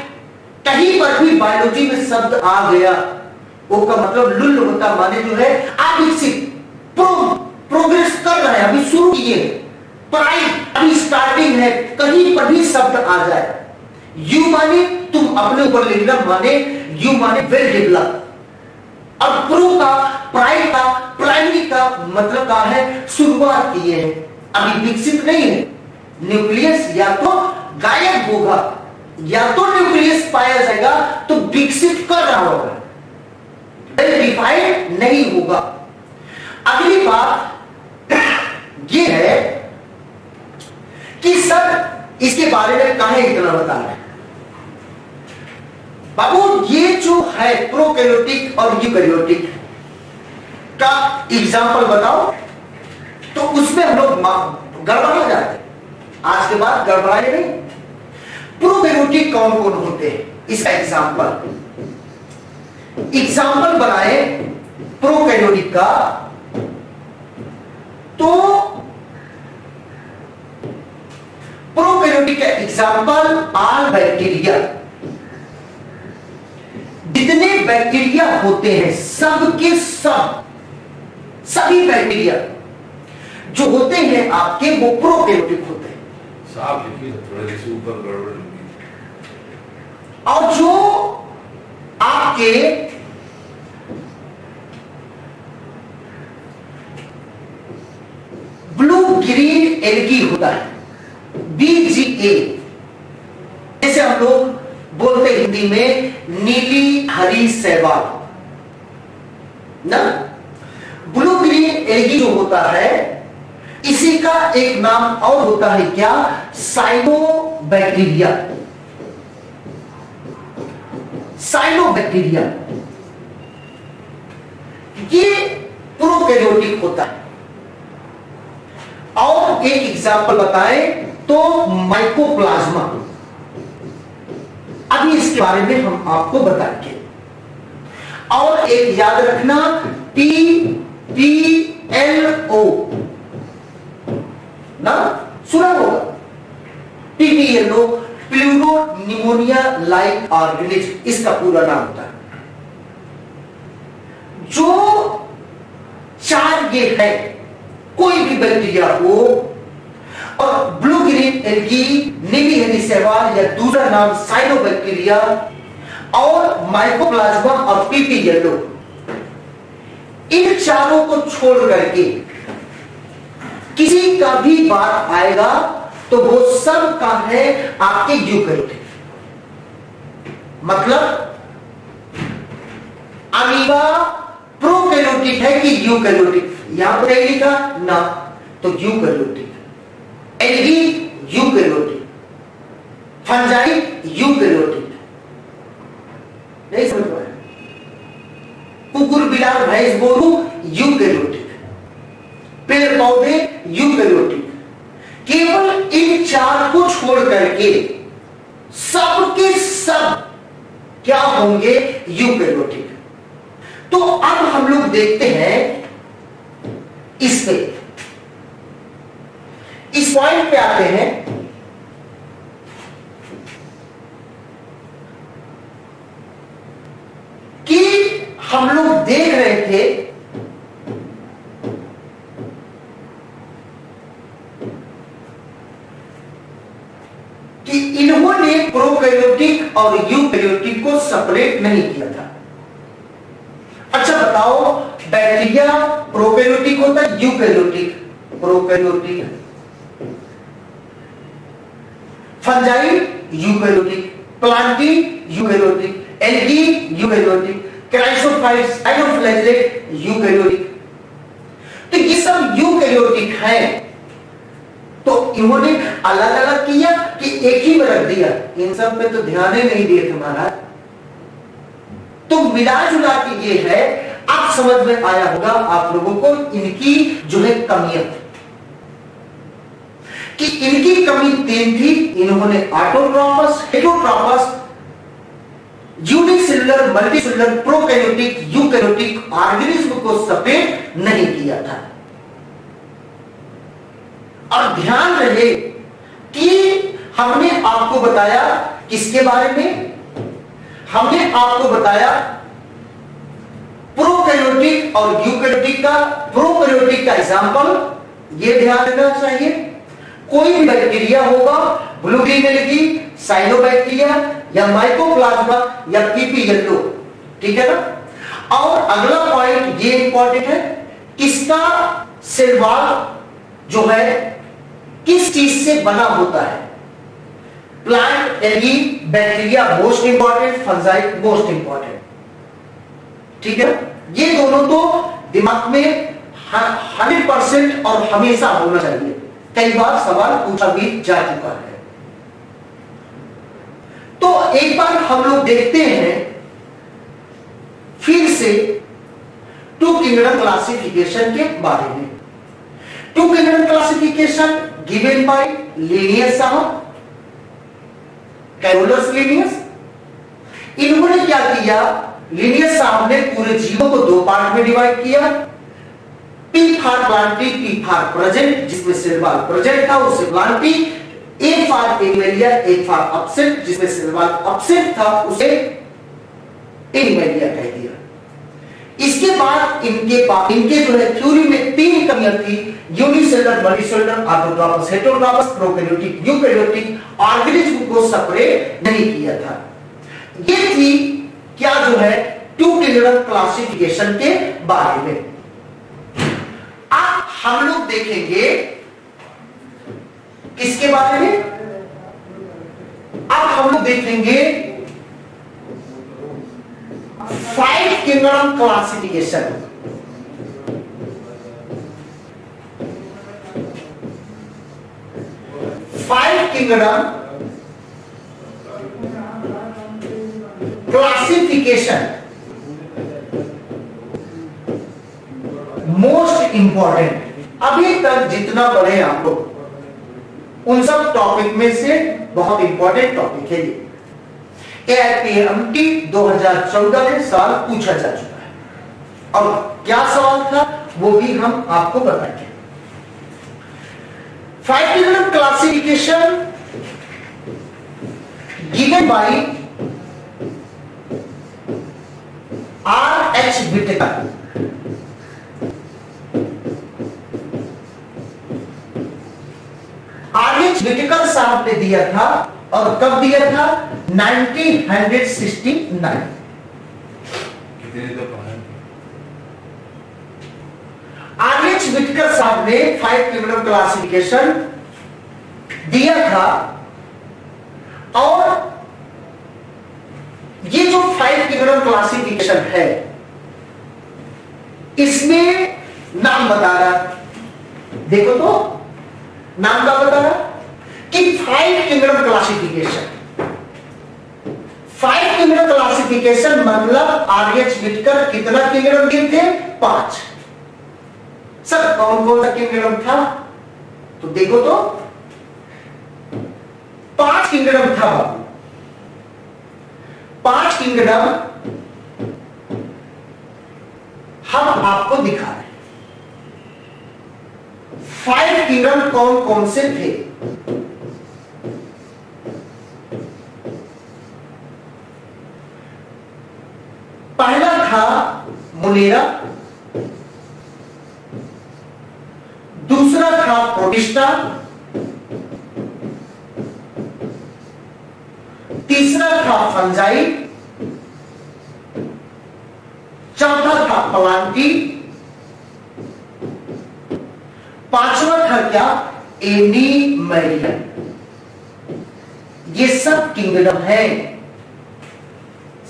कहीं पर भी बायोलॉजी में शब्द आ गया वो का मतलब लुल होता, माने जो है अविकसित, प्रोग्रेस कर रहा है, अभी शुरू किए, प्राइम अभी स्टार्टिंग है, कहीं पर भी शब्द आ जाए, यू माने तुम अपने ऊपर ले लेना, माने यू माने वेल डेवलप। और प्रो का, प्राइम का, प्राइमरी का मतलब क्या है? शुरुआत किए हैं, अभी विकसित नहीं है। न्यूक्लियस या तो गायब होगा या तो न्यूक्लियस पाया जाएगा तो विकसित कर रहा होगा, डिफाइंड नहीं होगा। अगली बात यह है कि सर इसके बारे में काहे इतना बता रहे हैं? बाबू ये जो है प्रोकैरियोटिक और यूकैरियोटिक का एग्जाम्पल बताओ, तो उसमें हम लोग गड़बड़ा जाते हैं। आज के बाद गड़बड़ाए नहीं। प्रोकैरियोटिक कौन कौन होते हैं, इसका एग्जाम्पल बनाए प्रोकैरियोटिक का। तो प्रोकैरियोटिक का एग्जाम्पल ऑल बैक्टीरिया, जितने बैक्टीरिया होते हैं सबके सब, सभी बैक्टीरिया जो होते हैं आपके वो प्रोकैरियोटिक होते हैं। साफ लिखिए, थोड़ा जैसे ऊपर गड़बड़ होगी। और जो आपके ब्लू ग्रीन एल्गी होता है, BGA, जैसे हम लोग बोलते हिंदी में नीली हरी शैवाल ना। ब्लू ग्रीन एल्गी जो होता है इसी का एक नाम और होता है क्या, साइनोबैक्टीरिया। साइनोबैक्टीरिया ये प्रोकैरियोटिक होता है। और एक एग्जांपल बताएं तो माइकोप्लाज्मा, अभी इसके बारे में हम आपको बताएंगे। और एक याद रखना PPLO ना, सुना होगा PPLO, प्लूरोनिमोनिया लाइक ऑर्गेनिज्म, इसका पूरा नाम होता है। जो चार ये है, कोई भी बैक्टीरिया हो, और ब्लू ग्रीन एल्गी, नीली हरी शैवाल या दूसरा नाम साइनोबैक्टीरिया और माइकोप्लाज्मा और PPLO, इन चारों को छोड़ करके किसी का भी बात आएगा तो वो सब का है आपके यूकैरियोटिक। मतलब अमीबा प्रोकैरियोटिक है कि यूकैरियोटिक, यहां पर नहीं लिखा ना, तो eukaryotic. Algae eukaryotic, fungi eukaryotic. नहीं समझ पाए? कुकुर बिलार भैंस गोरू यूकैरियोटिक, पेड़ पौधे यूकैरियोटिक। केवल इन चार को छोड़ करके सबके सब क्या होंगे, यूकैरियोटिक। तो अब हम लोग देखते हैं इस पे, इस पॉइंट पे आते हैं कि हम लोग देख रहे थे कि इन्होंने प्रोकैरियोटिक और यूकैरियोटिक को सेपरेट नहीं किया था। अच्छा बताओ, बैक्टीरिया प्रोकैरियोटिक होता है, eukaryotic? Prokaryotic. Fungi eukaryotic, plantae eukaryotic, algae eukaryotic, chrysophytes, cyanoflagellate eukaryotic. तो ये सब यूकैरियोटिक हैं। तो इन्होंने अलग अलग किया कि एक ही में रख दिया? इन सब पे तो ध्यान ही नहीं दिए तुम्हारा। तो मिला जुला के ये है, अब समझ में आया होगा आप लोगों को इनकी जो है कमियां, कि इनकी कमी 3 थी। इन्होंने autotrophs, heterotrophs, unicellular, multicellular, prokaryotic, eukaryotic organism को सेपरेट नहीं किया था। और ध्यान रहे कि हमने आपको बताया किसके बारे में, हमने आपको बताया प्रोकैरियोटिक और यूकैरियोटिक का। प्रोकैरियोटिक का एग्जांपल ये ध्यान देना चाहिए, कोई भी बैक्टीरिया होगा, ब्लू ग्रीन एल्गी, साइनोबैक्टीरिया या माइकोप्लाज्मा या PPLO, ठीक है ना। और अगला पॉइंट ये इंपॉर्टेंट है, किसका सेल वॉल जो है किस चीज से बना होता है। Plant, algae, bacteria most important, fungi most important, ठीक है। ये दोनों तो दिमाग में 100% और हमेशा होना चाहिए। कई बार सवाल पूछा भी जा चुका है। तो एक बार हम लोग देखते हैं फिर से टू किंगडम क्लासिफिकेशन के बारे में। Two kingdom classification given by Linnaeus साहब, कैरोलस लिनियस। इन्होंने क्या किया, लिनियस साहब ने पूरे जीवों को दो पार्ट में डिवाइड किया। P for Plantae, P for present, जिसमें सेलवाल प्रेजेंट था उसे Plantae, A for animalia, A for absent, जिसमें सेलवाल एब्सेंट था उसे एनिमेलिया कह दिया। इसके बाद इनके जो है थ्योरी में तीन कमियां थी, unicellular, multicellular, autotrophs, heterotrophs, prokaryotic, eukaryotic organism को सेपरेट नहीं किया था। ये थी क्या जो है टू किंगडम क्लासिफिकेशन के बारे में। अब हम लोग देखेंगे किसके बारे में, अब हम लोग देखेंगे five kingdom classification. Five kingdom classification most important. अभी तक जितना पढ़े आप लोग उन सब टॉपिक में से बहुत इंपॉर्टेंट टॉपिक है ये। AIPMT 2014 में सवाल पूछा जा चुका है और क्या सवाल था वो भी हम आपको बताएंगे। Five kingdom classification given bye R.H. Whittaker। R.H. Whittaker साहब ने दिया था और कब दिया था, 1969। कितने तो पढ़ा R.H. Whittaker साहब ने फाइव किंगडम क्लासिफिकेशन दिया था और ये जो फाइव किंगडम क्लासिफिकेशन है इसमें नाम बता रहा, देखो तो नाम का बता रहा कि five kingdom classification. Five kingdom classification मतलब R.H. Whittaker कितना किंगडम दिए थे, 5। सर कौन कौन सा किंगडम था, तो देखो तो 5 किंगडम था बाबू। 5 किंगडम हम आपको दिखा रहे। 5 किंगडम कौन कौन से थे, पहला था मोनेरा, दूसरा था प्रोटिस्टा, तीसरा था फंजाई, चौथा था प्लांटी, पांचवा था क्या, एनिमेलिया। ये सब किंगडम है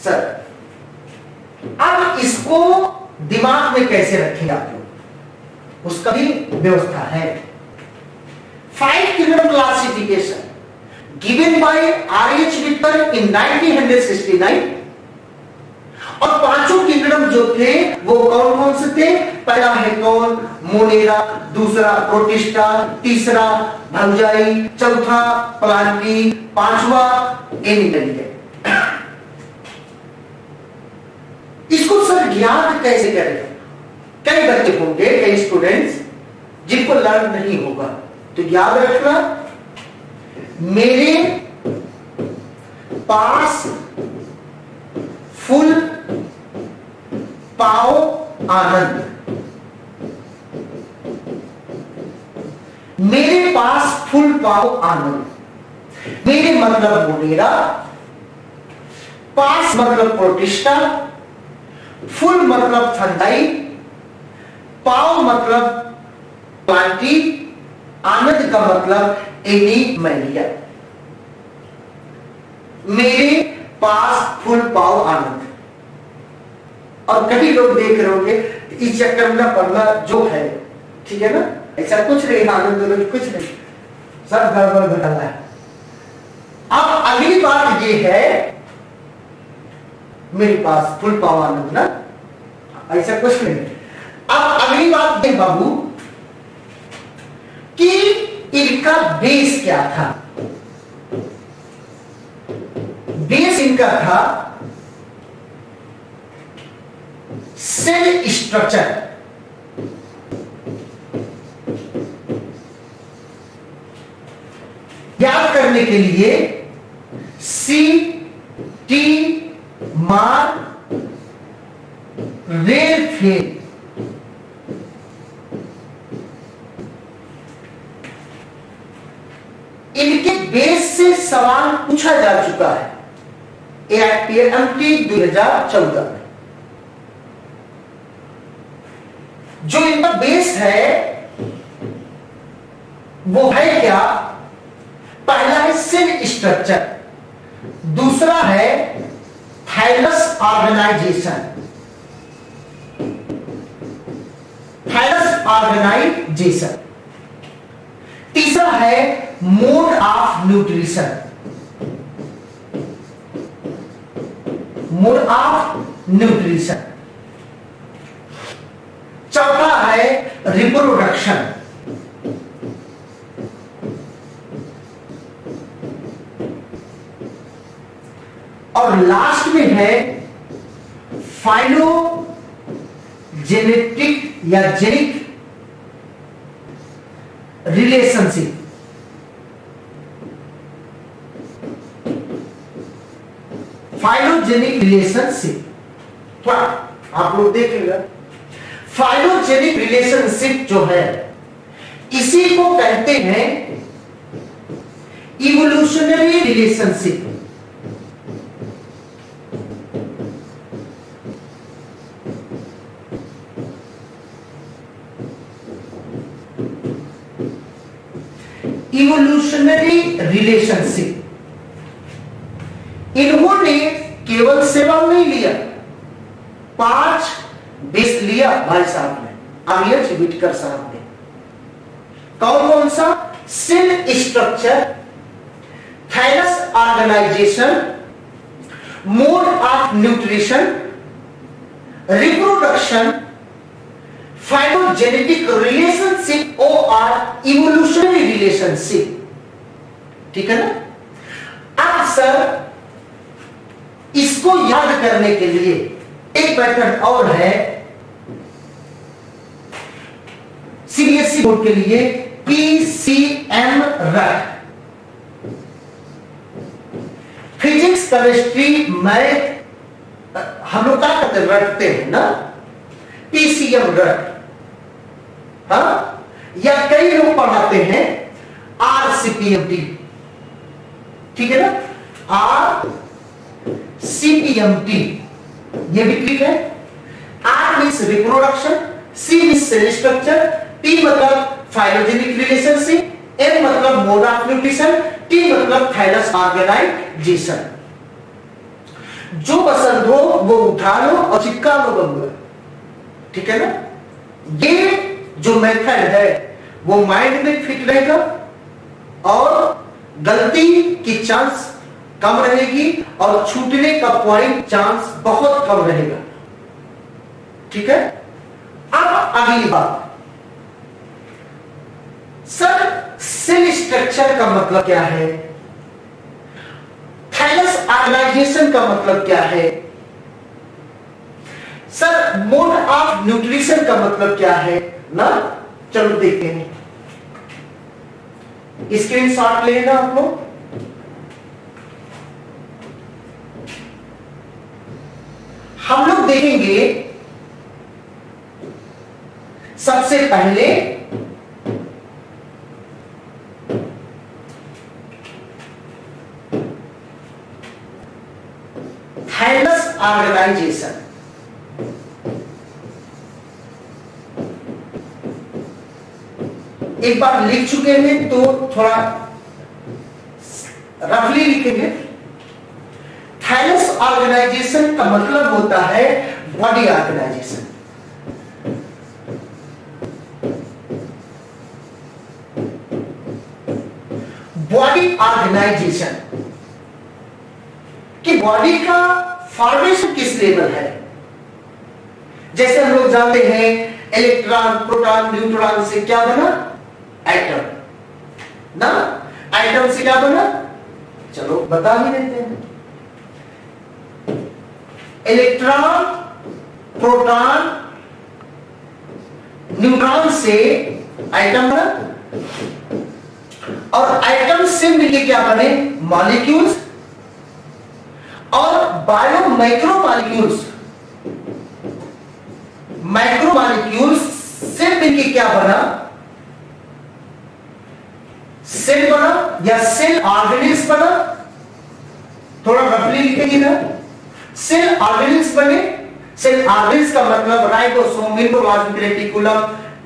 सर। अब इसको दिमाग में कैसे रखेंगे आप लोग, उसका भी व्यवस्था है। Five kingdom classification given bye R.H. Whittaker in 1969 और पांचों किंगडम जो थे वो कौन कौन से थे, पहला है कौन, मोनेरा, दूसरा प्रोटिस्टा, तीसरा भंजाई, चौथा प्लांटी, पांचवा एनिमेलिया। इसको सर याद कैसे करें, कई बच्चे होंगे, कई स्टूडेंट्स जिनको लर्न नहीं होगा, तो याद रखना मेरे पास फुल पाओ आनंद, मेरे पास फुल पाओ आनंद, मेरे मतलब मोनेरा, पास मतलब प्रोटिस्टा, फुल मतलब फंजाई, पाओ मतलब प्लांटी, आनंद का मतलब एनिमेलिया। मेरे पास फुल पाओ आनंद। और कई लोग देख रहे होंगे इस चक्कर में पढ़ना जो है, ठीक है ना, ऐसा कुछ नहीं, आनंद कुछ नहीं, सब गड़बड़ घटना है। अब अगली बात ये है, मेरे पास फुल पावर ना, ऐसा कुछ नहीं। अब अगली बात ये बाबू कि इनका बेस क्या था। बेस इनका था सेल स्ट्रक्चर। याद करने के लिए सी टी मार रेल फेल, इनके बेस से सवाल पूछा जा चुका है एआईपीएमटी 2014 में। जो इनका बेस है वो है क्या? पहला है सेल स्ट्रक्चर, दूसरा है थाइलस ऑर्गेनाइजेशन, थाइलस ऑर्गेनाइजेशन, तीसरा है mode of nutrition, mode of nutrition, चौथा है रिप्रोडक्शन, और लास्ट में है फाइलोजेनेटिक या जेनिक रिलेशनशिप। फाइलोजेनिक रिलेशनशिप थोड़ा आप लोग देखेंगे। फाइलोजेनिक रिलेशनशिप जो है इसी को कहते हैं इवोल्यूशनरी रिलेशनशिप। Evolutionary relationship. इन्होंने केवल 7 नहीं लिया, 5 बेस लिया भाई साहब ने, आर्यच विटकर साहब ने। कौन कौन सा? Cell structure, thallus organisation, mode of nutrition, reproduction, phylogenetic relationship और इवोल्यूशनरी रिलेशनशिप। ठीक है ना? अब सर इसको याद करने के लिए एक मेथड और है सीबीएसई बोर्ड के लिए, पीसीएम रट। फिजिक्स, केमिस्ट्री, मैथ हम लोग क्या करते रटते हैं ना, पीसीएम रट। हाँ, या कई लोग पढ़ाते हैं आरसीपीएमटी। ठीक है ना? आर सीपीएमटी, ये भी ठीक है। R means reproduction, C means cell structure, T मतलब फाइलोजेनिक रिलेशनशिप, एन मतलब मोड ऑफ न्यूट्रिशन, टी मतलब थाइलस ऑर्गेनाइजेशन। जो पसंद हो वो उठा लो और चिपका लो बंद। ठीक है ना? ये जो मेथड है वो माइंड में फिट रहेगा और गलती की चांस कम रहेगी और छूटने का पॉइंट चांस बहुत कम रहेगा। ठीक है? अब अगली बात, सर सेल स्ट्रक्चर का मतलब क्या है? थाइलस ऑर्गेनाइजेशन का मतलब क्या है? सर मोड ऑफ न्यूट्रिशन का मतलब क्या है ना? चलो देखते हैं, स्क्रीनशॉट लेना आप लोग। हम लोग देखेंगे सबसे पहले थाइलस ऑर्गेनाइजेशन। एक बार लिख चुके हैं तो थोड़ा रफली लिखेंगे। थाइलस ऑर्गेनाइजेशन का मतलब होता है बॉडी ऑर्गेनाइजेशन। बॉडी ऑर्गेनाइजेशन कि बॉडी का फॉर्मेशन किस लेवल है। जैसे हम लोग जानते हैं इलेक्ट्रॉन, प्रोटॉन, न्यूट्रॉन से क्या बना? एटम ना। एटम से क्या बना? चलो बता ही देते हैं। इलेक्ट्रॉन, प्रोटॉन, न्यूट्रॉन से एटम बना, और एटम से मिलके क्या बने? मॉलिक्यूल्स। और bio micro molecules, micro molecules से मिलके क्या बना? सेल बना या सेल ऑर्गेनिल्स बना। थोड़ा रफली लिखेंगे ना, सेल ऑर्गेनिल्स बने। सेल ऑर्गेनिल्स का मतलब राइबोसोम, इंडोप्लाज्मिक रेटिकुलम,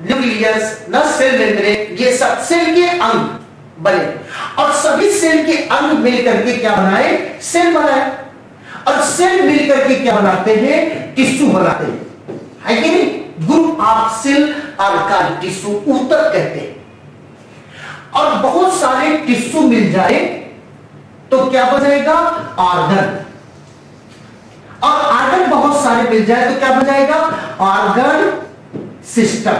न्यूक्लियस, ना सेल मेम्ब्रेन, ये सब सेल के अंग बने। और सभी सेल के अंग मिलकर के क्या बनाए? सेल बनाए। और सेल मिलकर के क्या बनाते हैं? टिश्यू बनाते हैं, है कि नहीं? ग्रुप ऑफ सेल और टिश्यू ऊतक कहते हैं। और बहुत सारे टिश्यू मिल जाए तो क्या बन जाएगा? ऑर्गन। और ऑर्गन बहुत सारे मिल जाए तो क्या बन जाएगा? Organ system.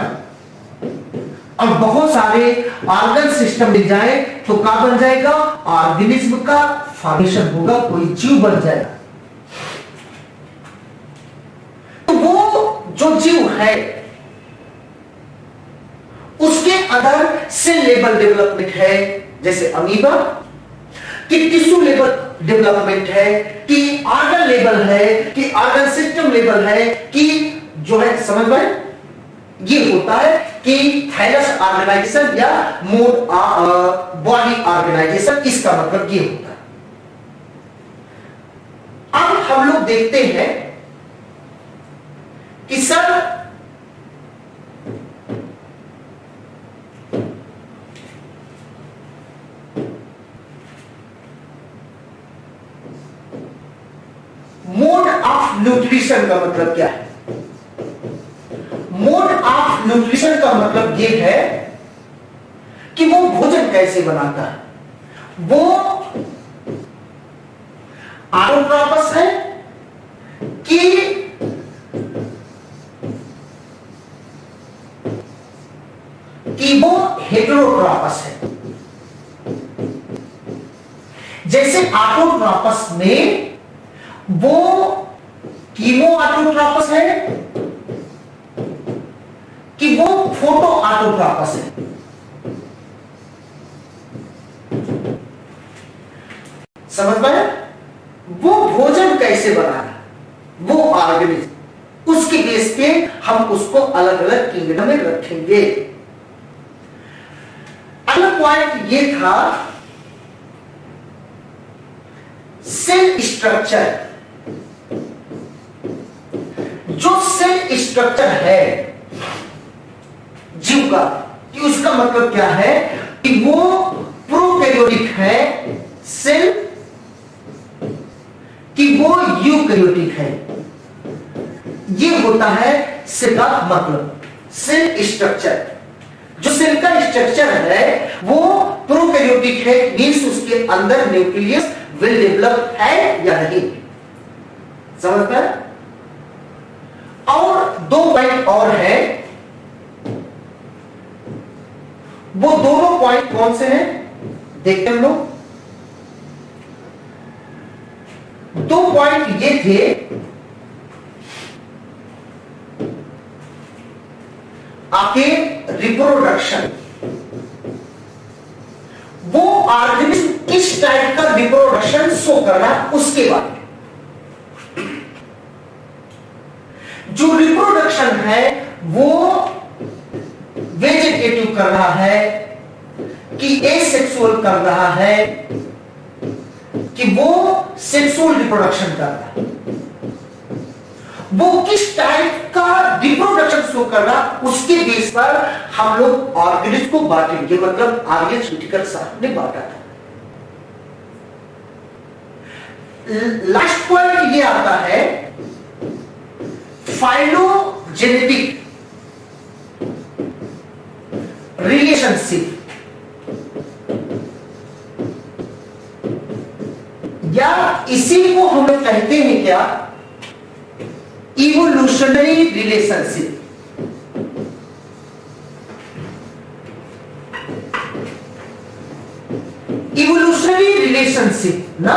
और बहुत सारे ऑर्गन सिस्टम मिल जाए तो क्या बन जाएगा? ऑर्गेनिज्म का फॉर्मेशन होगा, कोई जीव बन जाएगा। तो वो जो जीव है उसके अंदर सेल लेवल डेवलपमेंट है, जैसे अमीबा, कि टिश्यू लेवल डेवलपमेंट है, कि ऑर्गन लेवल है, कि ऑर्गन सिस्टम लेवल है, कि जो है समझ में ये होता है कि थायलस ऑर्गेनाइजेशन या मोड बॉडी ऑर्गेनाइजेशन, इसका मतलब ये होता है। अब हम लोग देखते हैं कि सर मोड ऑफ न्यूट्रिशन का मतलब क्या है? मोड ऑफ न्यूट्रिशन का मतलब यह है कि वो भोजन कैसे बनाता है। वो ऑटोट्रॉपस है कि वो हेटेरोट्रॉपस है। जैसे ऑटोट्रॉपस में वो कीमो ऑटोट्रॉपस है कि वो फोटो ऑटोट्रॉपस है। समझ में? वो भोजन कैसे बना है, वो ऑर्गेनिज्म, उसके बेस पे हम उसको अलग अलग किंगडम में रखेंगे। अगला पॉइंट ये था सेल स्ट्रक्चर। जो सेल स्ट्रक्चर है जीव का, कि उसका मतलब क्या है कि वो प्रोकैरियोटिक है सेल, कि वो यूकैरियोटिक है। ये होता है सेल का मतलब, सेल स्ट्रक्चर। जो सेल का स्ट्रक्चर है वो प्रोकैरियोटिक है, मींस उसके अंदर न्यूक्लियस वेल डेवलप है या नहीं। समझ में? और दो पॉइंट और है, वो दोनों पॉइंट कौन से हैं देखते हैं हम लोग। दो पॉइंट ये थे, आपके रिप्रोडक्शन, वो ऑर्गेनिज्म किस टाइप का रिप्रोडक्शन शो कर रहा है उसके बारे में। जो रिप्रोडक्शन है वो वेजिटेटिव कर रहा है कि एसेक्सुअल कर रहा है कि वो सेक्सुअल रिप्रोडक्शन कर रहा है, वो किस टाइप का रिप्रोडक्शन शो कर रहा उसके बेस पर हम लोग ऑर्गेनिज्म को बांटेंगे। मतलब आर्यन क्रिटिकल साहब ने बांटा था। लास्ट पॉइंट ये आता है फाइलोजेनेटिक रिलेशनशिप या इसी को हम लोग कहते हैं क्या, इवोल्यूशनरी रिलेशनशिप। इवोल्यूशनरी रिलेशनशिप ना,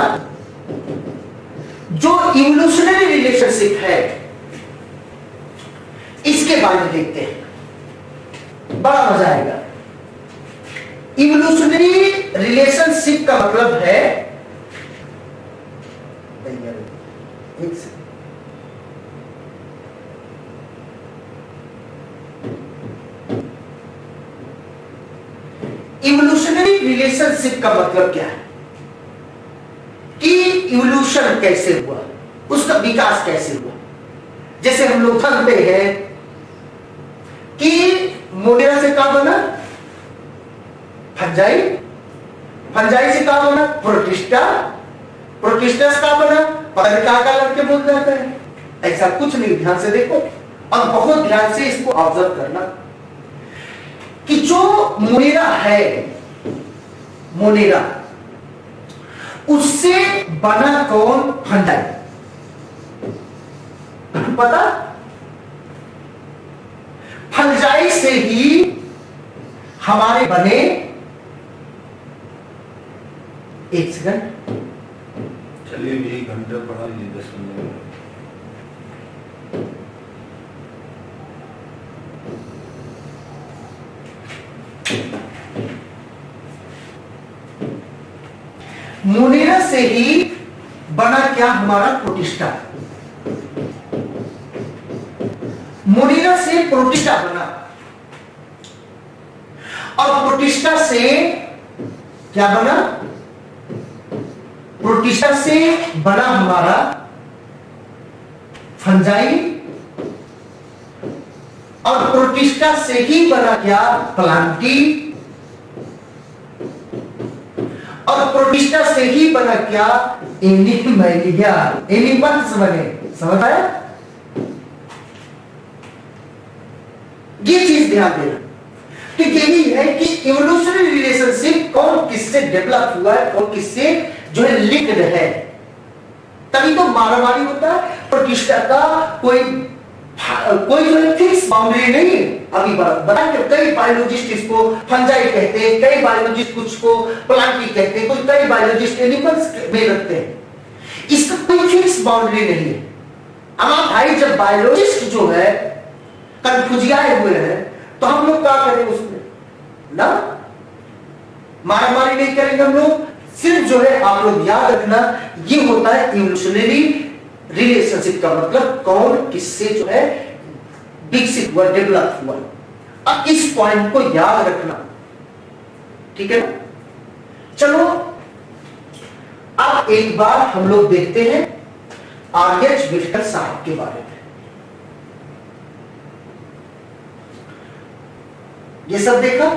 जो इवोल्यूशनरी रिलेशनशिप है इसके बारे में देखते हैं, बड़ा मजा आएगा। इवोल्यूशनरी रिलेशनशिप का मतलब है, एक सेकंड, इवोल्यूशनरी रिलेशनशिप का मतलब क्या है कि इवोल्यूशन कैसे हुआ, उसका विकास कैसे हुआ। जैसे हम लोग जानते हैं कि मोनेरा से क्या बना, फंजाई, फंजाई से क्या बना, प्रोटिस्टा, प्रोटिस्टा से क्या बना, पता क्या लड़के बोल जाते हैं। ऐसा कुछ नहीं, ध्यान से देखो और बहुत ध्यान से इसको ऑब्जर्व करना कि जो मोनेरा है, मोनेरा, उससे बना कौन, फंजाई। पता, फंजाई से ही हमारे बने, एक सेकंड, चलिए भी 1 घंटा पढ़ा लीजिए 10 मिनट। मोनेरा से ही बना क्या, हमारा प्रोटिस्टा। मोनेरा से प्रोटिस्टा बना और प्रोटिस्टा से क्या बना, प्रोटिस्टा से बना हमारा फंजाई और प्रोटिस्टा से ही बना क्या, प्लांटी और प्रोटिस्टा से ही बना क्या, एनिमैलिया, एनिमल्स बने। समझ आया, ये चीज ध्यान देना कि यही है कि इवोल्यूशनरी रिलेशनशिप कौन किससे डेवलप हुआ है, कौन किससे जो है लिंक्ड है, तभी तो मारामारी होता है। प्रोटिस्टा का कोई जो है फिक्स बाउंड्री नहीं है। अभी बता कि कई बायोलॉजिस्ट इसको फंजाई कहते हैं, कई बायोलॉजिस्ट कुछ को प्लांटी कहते हैं, कुछ कई बायोलॉजिस्ट एनिमल्स में रखते हैं। इसका कोई फिक्स बाउंड्री नहीं है। अब भाई जब बायोलॉजिस्ट जो है कंफ्यूजियाए हुए हैं तो हम लोग क्या करें उसमें ना, मारामारी नहीं करेंगे हम लोग। सिर्फ जो है आप लोग याद रखना, ये होता है इवोल्यूशनरी रिलेशनशिप का मतलब कौन किससे जो है विकसित हुआ, डेवलप हुआ। अब इस पॉइंट को याद रखना, ठीक है ना। चलो अब एक बार हम लोग देखते हैं आर.एच. व्हिटेकर साहब के बारे में। ये सब देखा,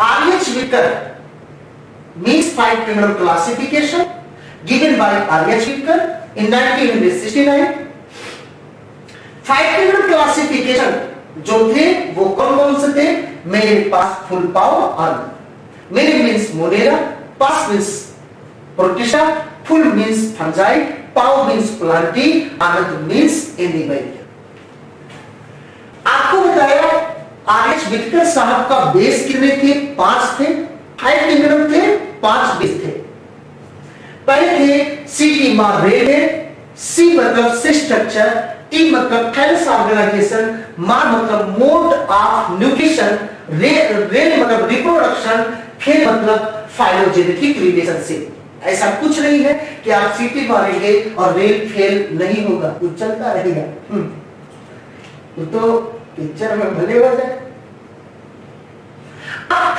RH. Whittaker means 5 kingdom classification given by R.H. Whitaker in 1969। 5 kingdom classification जो थे वो कौन से थे, मेरे पास फुल पाव अन, मेरे मीन्स मोनेरा, पास मीन्स प्रोटिस्टा, फुल मीन्स फंजाई, पाव मीन्स प्लांटी, आनंद मीन्स एनिमैलिया। आपको बताया आर.एच. व्हिटेकर साहब का बेस कितने थे, 5 थे। 5 किंगडम थे, 5 बेस थे। पहले थे सी मार रेल, सी मतलब से स्ट्रक्चर, टी मतलब थैलस ऑर्गेनाइजेशन, मार मतलब मोड ऑफ न्यूट्रिशन, रेल मतलब रिप्रोडक्शन, खेल मतलब फाइलोजेनेटिक रिलेशनशिप। ऐसा कुछ नहीं है कि आप सीटी मारेंगे और रेल फेल नहीं होगा, कुछ चलता रहेगा। तो पिक्चर में भले हो जाए।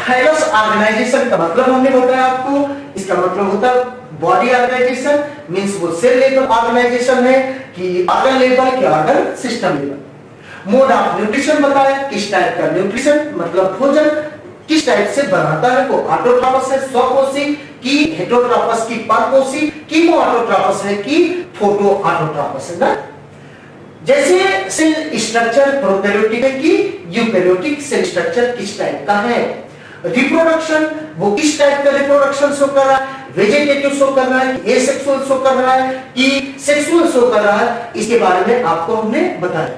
थैलस ऑर्गेनाइजेशन का मतलब हमने बताया आपको, इसका मतलब होता है बॉडी ऑर्गेनाइजेशन, मींस वो सेल लेवल ऑर्गेनाइजेशन है कि ऑर्गन लेवल के organ system level. Mode of nutrition बताया, किस टाइप का न्यूट्रिशन मतलब भोजन किस टाइप से बनाता है, वो ऑटोट्रॉपस है, स्वकोषी की, हेटेरोट्रॉपस की, परकोषी की, ऑटोट्रॉपस है कि फोटो ऑटोट्रॉपस है ना। जैसे सेल स्ट्रक्चर प्रोकैरियोटिक है कि यूकैरियोटिक सेल स्ट्रक्चर किस टाइप का है। रिप्रोडक्शन वो किस टाइप का रिप्रोडक्शन शो कर रहा है, वेजिटेटिव शो कर रहा है, एसेक्सुअल शो कर रहा है कि सेक्सुअल शो कर रहा है, इसके बारे में आपको हमने बताया।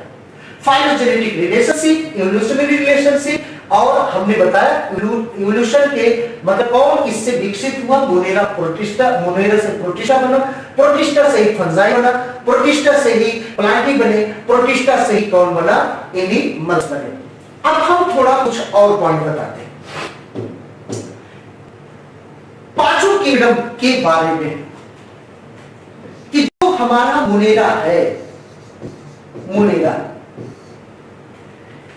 फाइलोजेनेटिक रिलेशनशिप, इवोल्यूशनरी रिलेशनशिप, और हमने बताया इवोल्यूशन के मतलब कौन किससे विकसित हुआ, मोनेरा प्रोटिस्टा, मोनेरा से प्रोटिस्टा बना, प्रोटिस्टा से ही फंजाई बना, प्रोटिस्टा से ही प्लांटी बने, प्रोटिस्टा से ही कौन बना, एनिमल्स बने। अब हम थोड़ा कुछ और पॉइंट बताते हैं पांचों किंगडम के बारे में, कि जो हमारा मोनेरा है, मोनेरा,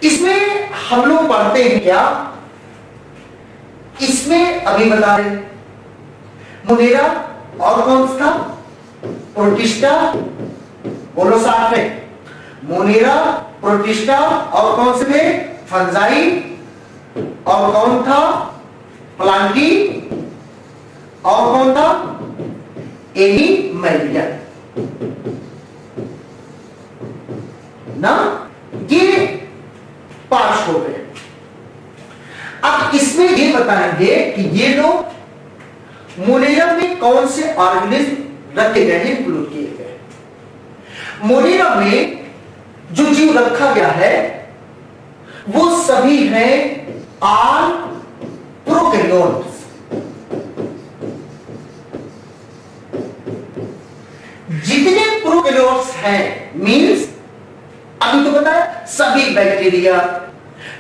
इसमें हम लोग पढ़ते हैं क्या, इसमें अभी बता रहे मोनेरा और कौन सा, प्रोटिस्टा, बोलो साथ में, मोनेरा, प्रोटिस्टा और कौन से थे, फंजाई, और कौन था, प्लांटी, और कौन था, एनिमैलिया ना, ये पांच हो गए। अब इसमें ये बताएंगे कि ये लोग मोनेरा में कौन से ऑर्गेनिज्म रखे गए हैं, इंक्लूड किए गए। मोनेरा में जो जीव रखा गया है वो सभी हैं आल प्रोकैरियोट्स। जितने प्रोकैरियोट्स हैं मींस अभी तो बताया सभी bacteria,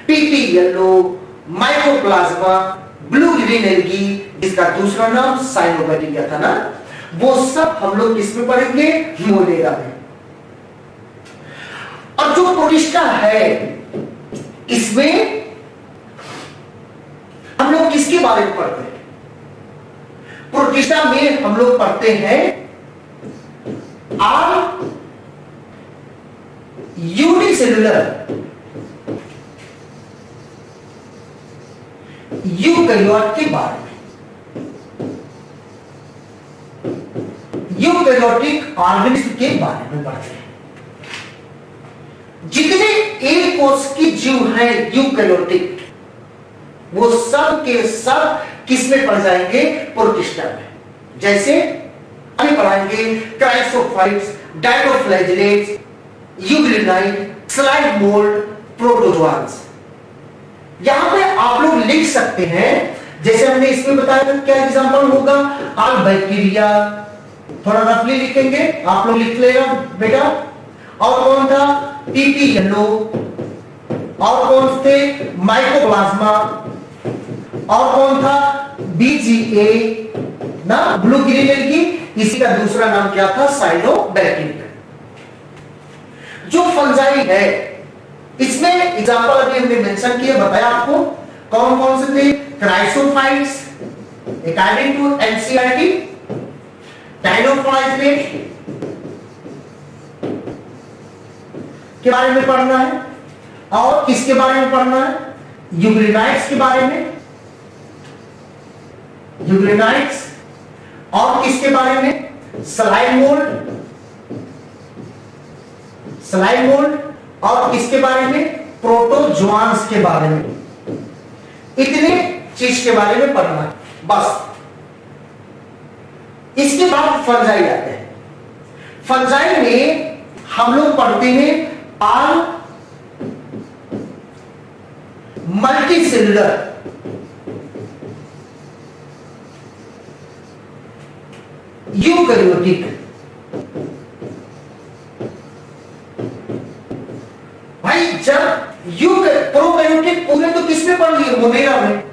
PP yellow, mycoplasma, blue green algae, जिसका दूसरा नाम साइनोबैक्टीरिया था ना, वो सब हम लोग किसमें पढ़ेंगे, मोनेरा में। और जो प्रोटिस्टा है इसमें हम लोग किसके बारे में पढ़ते हैं, प्रोटिस्टा में हम लोग पढ़ते हैं आल यूनिसेलुलर यूकैरियोट के बारे में, यूकैरियोटिक ऑर्गेनिज्म के बारे में पढ़ते हैं। जितने एक कोष की जीव हैं यूकैरियोटिक, वो सब के सब किसमें पढ़ जाएंगे, प्रोटिस्टा में। जैसे अभी पढ़ाएंगे क्राइसोफाइट्स, डाइकोफ्लैजेलेट्स, यूग्लिनाइड, स्लाइड मोल्ड, प्रोटोजोआन्स। यहां पे आप लोग लिख सकते हैं, जैसे हमने इसमें बताया था, क्या एग्जांपल होगा, आल बैक्टीरिया, थोड़ा रफली लिखेंगे, आप लोग लिख लेगा बेटा। और कौन था, पीपी येलो, और कौन थे, माइकोप्लाज्मा, और कौन था, बीजीए ना, ब्लू ग्रीन एल्गी, इसी का दूसरा नाम क्या था, साइनोबैक्टीरिया। जो फंजाई है इसमें एग्जांपल अभी हमने मेंशन किया, बताया आपको कौन कौन से थे, क्राइसोफाइट्स अकॉर्डिंग टू एनसीईआरटी, डाइनोफ्लाइजेलेट के बारे में पढ़ना है, और किसके बारे में पढ़ना है, यूग्लिनाइड्स के बारे में, यूग्लिनाइड्स, और किसके बारे में, स्लाइड मोल्ड, स्लाइड मोल्ड, और किसके बारे में, प्रोटोजोआन्स के बारे में। इतने चीज के बारे में पढ़ना है बस। इसके बाद फंजाई आते हैं। फंजाई में हम लोग पढ़ते हैं आल मल्टीसेलुलर यूकैरियोटिक। भाई जब प्रोकैरियोटिक पूरे तो किसमें पढ़ लिए, मोनेरा में।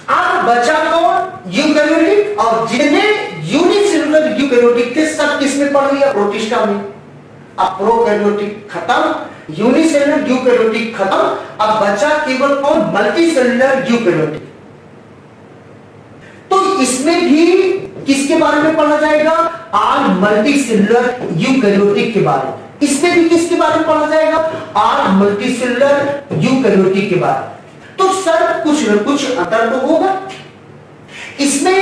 अब बचा कौन, यूकैरियोटिक, और जितने यूनिसेलुलर यूकैरियोटिक थे सब किसमें पढ़ लिया, प्रोटिस्टा में। अब प्रोकैरियोटिक खत्म, यूनिसेलुलर यूकैरियोटिक खत्म, अब बचा केवल कौन, मल्टीसेलुलर यूकैरियोटिक। तो इसमें भी किसके बारे में पढ़ा जाएगा, आल मल्टीसेलुलर यूकैरियोटिक के बारे में। इसमें भी किसके बारे में पढ़ा जाएगा, आल मल्टीसेलुलर यूकैरियोटिक के बारे में। तो सर कुछ न कुछ अंतर तो होगा। इसमें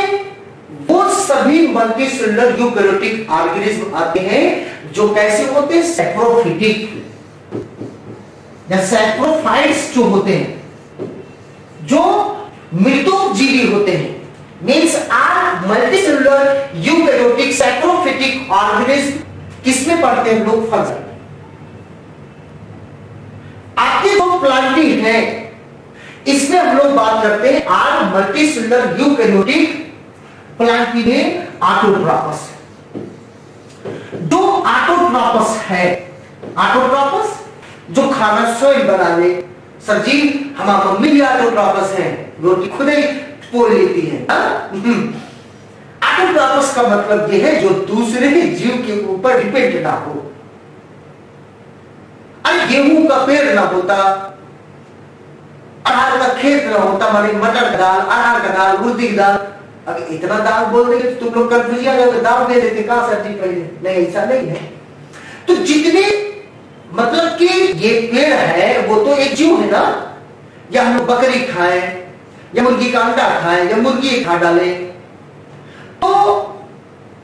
वो सभी मल्टीसेलुलर यूकैरियोटिक ऑर्गेनिज्म आते हैं जो कैसे होते हैं, सैप्रोफिटिक या सैप्रोफाइट्स जो होते हैं, जो मृतोजीवी होते हैं, means are multicellular eukaryotic saprophytic organism किसमें पढ़ते हैं लोग? फंजाई। आपके जो प्लांटी है इसमें हम लोग बात करते हैं आर मल्टीसेलुलर यूकैरियोटिक प्लांटी में ऑटोट्रॉपस। दो ऑटोट्रॉपस है, ऑटोट्रॉपस जो खाना स्वयं बना ले। सर जी हमारा मम्मी भी ऑटोट्रॉपस है, रोटी खुद ही पोल लेती है। ऑटोट्रॉपस का मतलब यह है जो दूसरे जीव के ऊपर डिपेंड ना हो। अरे गेहूं का पेड़ ना होता, अरहर का खेत ना होता, हमारी मटर का दाल, अरहर का दाल, उड़दी की दाल, अगर इतना दाल बोल देंगे तो तुम लोग कंफ्यूज हो जाओगे, दाल दे देते कहां सब्जी पहले? नहीं, ऐसा नहीं है। तो जितने मतलब कि ये पेड़ है वो तो एक जीव है ना, या हम लोग बकरी खाएं या मुर्गी का अंडा खाएं या मुर्गी खा डाले तो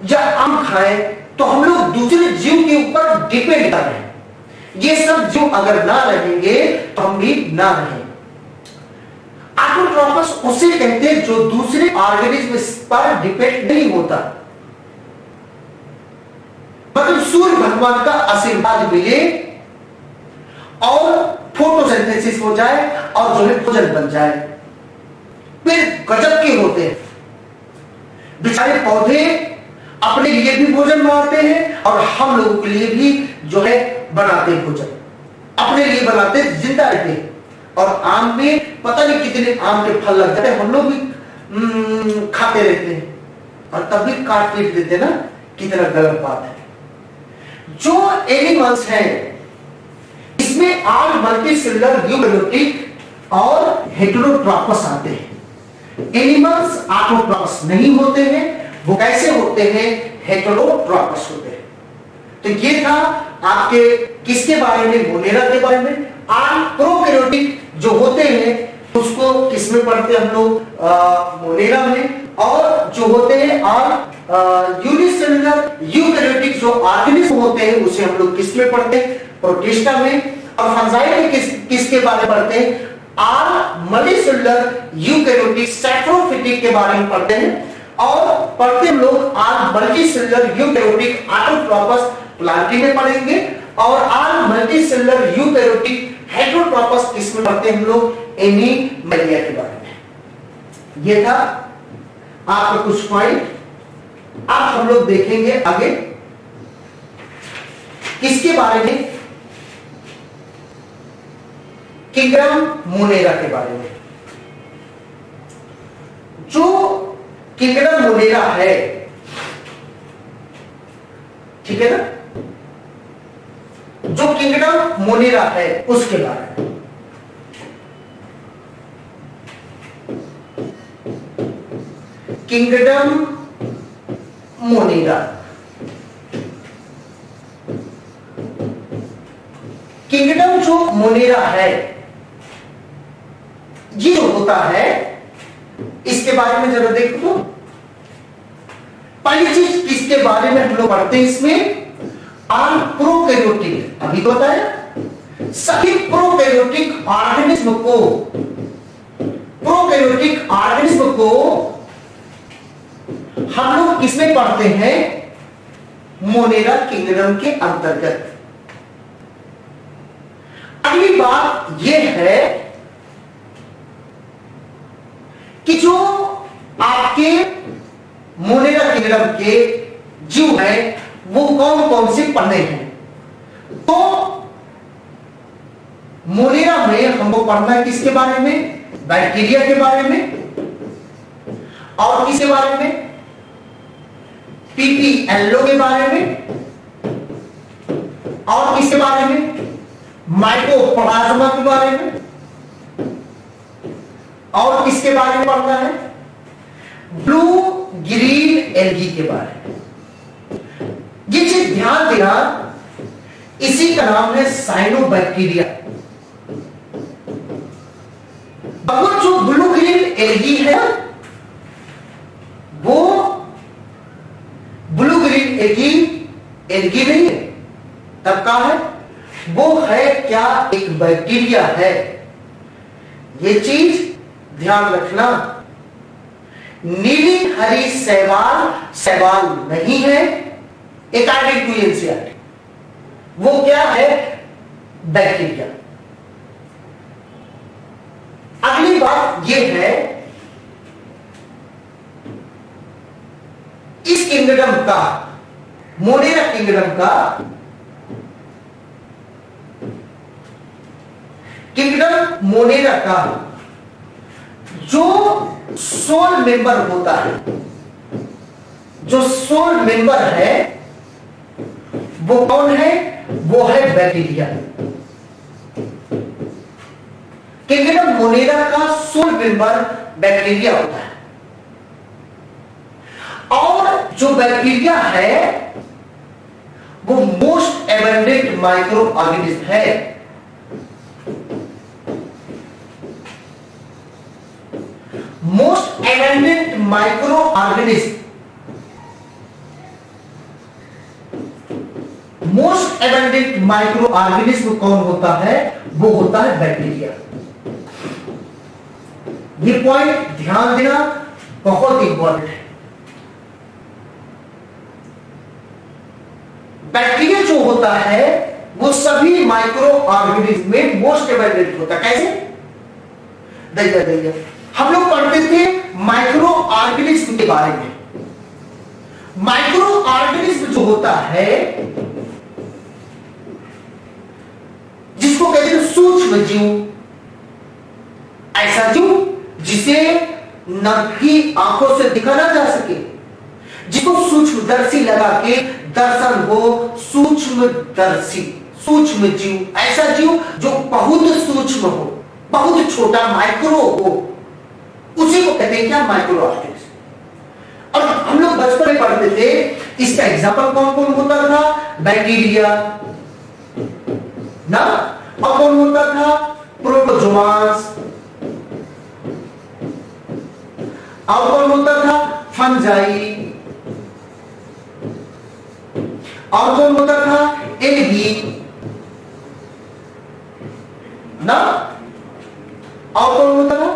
या आम खाएं तो हम लोग दूसरे जीव के ऊपर डिपेंड कर रहे हैं। ये सब जीव अगर ना रहेंगे तो हम भी ना रहें। ऑटोट्रॉपस उसे कहते हैं जो दूसरे ऑर्गेनिज्म पर डिपेंड नहीं होता, मतलब सूर्य भगवान का आशीर्वाद मिले और फोटोसिंथेसिस हो जाए और जो है भोजन बन जाए। पेड़ गजब के होते हैं, बेचारे पौधे अपने लिए भी भोजन बनाते हैं और हम लोगों के लिए भी जो है बनाते हैं भोजन, अपने लिए बनाते हैं, जिंदा रहते हैं। और आम में पता नहीं कितने आम के फल लग जाते हैं, हम लोग भी खाते रहते हैं और तब भी काट पीट देते ना, कितना गलत बात है। जो एनिमल्स हैं इसमें आल मल्टीसेलुलर यूकैरियोटिक और हेटेरोट्रॉपस आते हैं। एनिमल्स ऑटोट्रॉपस नहीं होते हैं, वो कैसे होते हैं? हेटेरोट्रॉपस होते हैं। तो ये था आपके किसके बारे में? मोनेरा के बारे में। आल प्रोकैरियोटिक जो होते हैं उसको किसमें पढ़ते हैं हम लोग? मोनेरा में। और जो होते हैं आल यूनिसेलुलर यूकैरियोटिक जो ऑर्गेनिज्म होते हैं उसे हम लोग किसमें पढ़ते हैं? प्रोटिस्टा में। और फंजाई में किसके बारे में पढ़ते हैं? आल मल्टीसेलुलर यूकैरियोटिक सैप्रोफिटिक के बारे में पढ़ते हैं। और पढ़ते हम लोग आल मल्टीसेलुलर यूकैरियोटिक ऑटोट्रॉपस प्लांटी में पढ़ेंगे। और आल मल्टीसेलुलर यूकैरियोटिक हेटेरोट्रॉपस किसमें पढ़ते हैं हम लोग? एनिमलिया के बारे में। ये था आपका कुछ पॉइंट। अब हम लोग देखेंगे आगे किसके बारे में? किंगडम मोनेरा के बारे में। जो किंगडम मोनेरा है, ठीक है ना, जो किंगडम मोनेरा है उसके बारे में। किंगडम मोनेरा, किंगडम जो मोनेरा है ये जो होता है इसके बारे में जरा देखो तो। पहली चीज किसके बारे में हम लोग पढ़ते हैं इसमें? आल प्रोकैरियोटिक। अभी तो बताया सभी प्रोकैरियोटिक ऑर्गेनिज्म को हम लोग किसमें पढ़ते हैं? मोनेरा किंगडम के अंतर्गत। अगली बात यह है कि जो आपके मोनेरा किंगडम के जीव हैं वो कौन कौन से पढ़ने हैं? तो मोनेरा में हमको पढ़ना है किसके बारे में? बैक्टीरिया के बारे में। और किसके बारे में? पीपीएलओ के बारे में। और किसके बारे में? माइकोप्लाज्मा के बारे में। और किसके बारे में पढ़ना है? ब्लू ग्रीन एल्गी के बारे में। ये चीज ध्यान देना, इसी का नाम है साइनोबैक्टीरिया। अब जो ब्लू ग्रीन एल्गी है वो ब्लू ग्रीन एल्गी नहीं है, तब कहा है वो है क्या? एक बैक्टीरिया है। ये चीज ध्यान रखना। नीली हरी शैवाल शैवाल नहीं है, अकॉर्डिंग टू एनसीईआरटी। वो क्या है? बैक्टीरिया। अगली बात यह है, इस किंगडम का, मोनेरा किंगडम का, किंगडम मोनेरा का जो सोल मेंबर होता है, जो सोल मेंबर है वो कौन है? वो है बैक्टीरिया। किंगडम मोनेरा का सोल मेंबर बैक्टीरिया होता है। और जो बैक्टीरिया है वो मोस्ट एबंडेंट माइक्रो ऑर्गेनिज्म है। Most abundant micro organism, most abundant micro organism कौन होता है? वो होता है बैक्टीरिया। ये पॉइंट ध्यान देना बहुत इंपॉर्टेंट है। बैक्टीरिया जो होता है वो सभी माइक्रो ऑर्गेनिज्म में मोस्ट एबंडेंट होता है। कैसे? दैया हम लोग पढ़ते थे माइक्रो ऑर्गेनिज्म के बारे में। माइक्रो ऑर्गेनिज्म जो होता है, जिसको कहते हैं सूक्ष्म जीव, ऐसा जीव जिसे नर की आंखों से दिखा ना जा सके, जिसको सूक्ष्मदर्शी लगा के दर्शन हो, सूक्ष्मदर्शी, सूक्ष्म जीव, ऐसा जीव जो बहुत सूक्ष्म हो, बहुत छोटा, माइक्रो हो, उसी को कहते हैं क्या? Micro organism. और हम लोग बचपन में पढ़ते थे, इसका एग्जांपल कौन कौन होता था? बैक्टीरिया ना, और कौन होता था? प्रोटोजोआंस, और कौन होता था? फंजाई, और कौन होता था? एल्गी ना, और कौन होता था?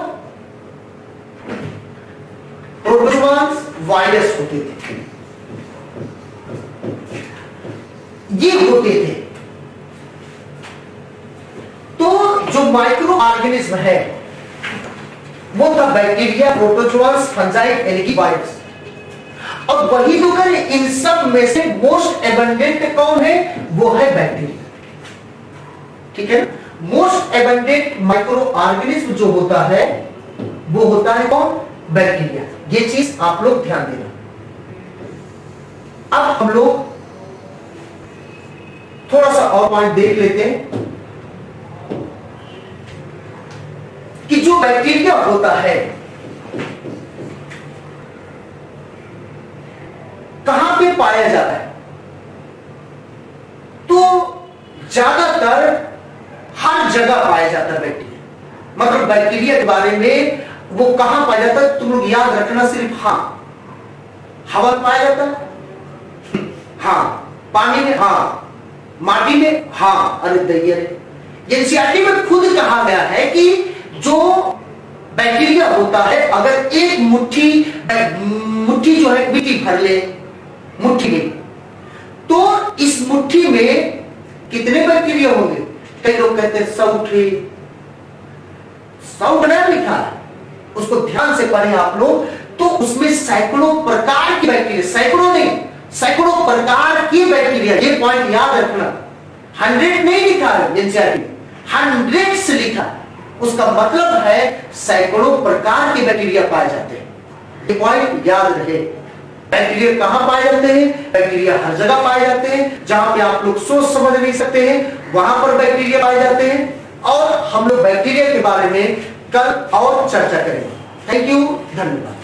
प्रोटोजोआंस, वायरस होते थे, ये होते थे। तो जो माइक्रो ऑर्गेनिज्म है वो था बैक्टीरिया, प्रोटोजोआंस, फंजाई, एल्गी, वायरस। और वही तो करें, इन सब में से मोस्ट एबंडेंट कौन है? वो है बैक्टीरिया। ठीक है? मोस्ट एबंडेंट माइक्रो ऑर्गेनिज्म जो होता है वो होता है कौन? बैक्टीरिया। ये चीज आप लोग ध्यान देना। अब हम लोग थोड़ा सा और पॉइंट देख लेते हैं कि जो बैक्टीरिया होता है कहां पे पाया जाता है? तो ज्यादातर हर जगह पाया जाता है बैक्टीरिया। मतलब बैक्टीरिया के बारे में वो कहां पाया जाता है तुम लोग याद रखना सिर्फ। हाँ, हवा में पाया जाता है, हाँ, पानी में, हाँ, माटी में, हाँ। अरे दैया, एनसीईआरटी में खुद कहा गया है कि जो बैक्टीरिया होता है, अगर एक मुट्ठी जो है मिट्टी भर ले मुट्ठी में, तो इस मुट्ठी में कितने बैक्टीरिया होंगे? कई लोग कहते हैं 100 बना लिखा है, उसको ध्यान से पढ़ें आप लोग, तो उसमें सैकड़ों प्रकार की बैक्टीरिया, सैकड़ों नहीं, सैकड़ों प्रकार की बैक्टीरिया। ये पॉइंट याद रखना। 100 नहीं लिखा है एनसीईआरटी में, 100 से लिखा। उसका मतलब है सैकड़ों प्रकार के बैक्टीरिया पाए जाते हैं। ये पॉइंट याद रहे। बैक्टीरिया कहां पाए जाते हैं? बैक्टीरिया हर जगह पाए जाते हैं। जहां पे आप लोग सोच समझ नहीं सकते हैं वहां पर बैक्टीरिया पाए जाते हैं। और हम लोग बैक्टीरिया के बारे में कल और चर्चा करेंगे। थैंक यू, धन्यवाद।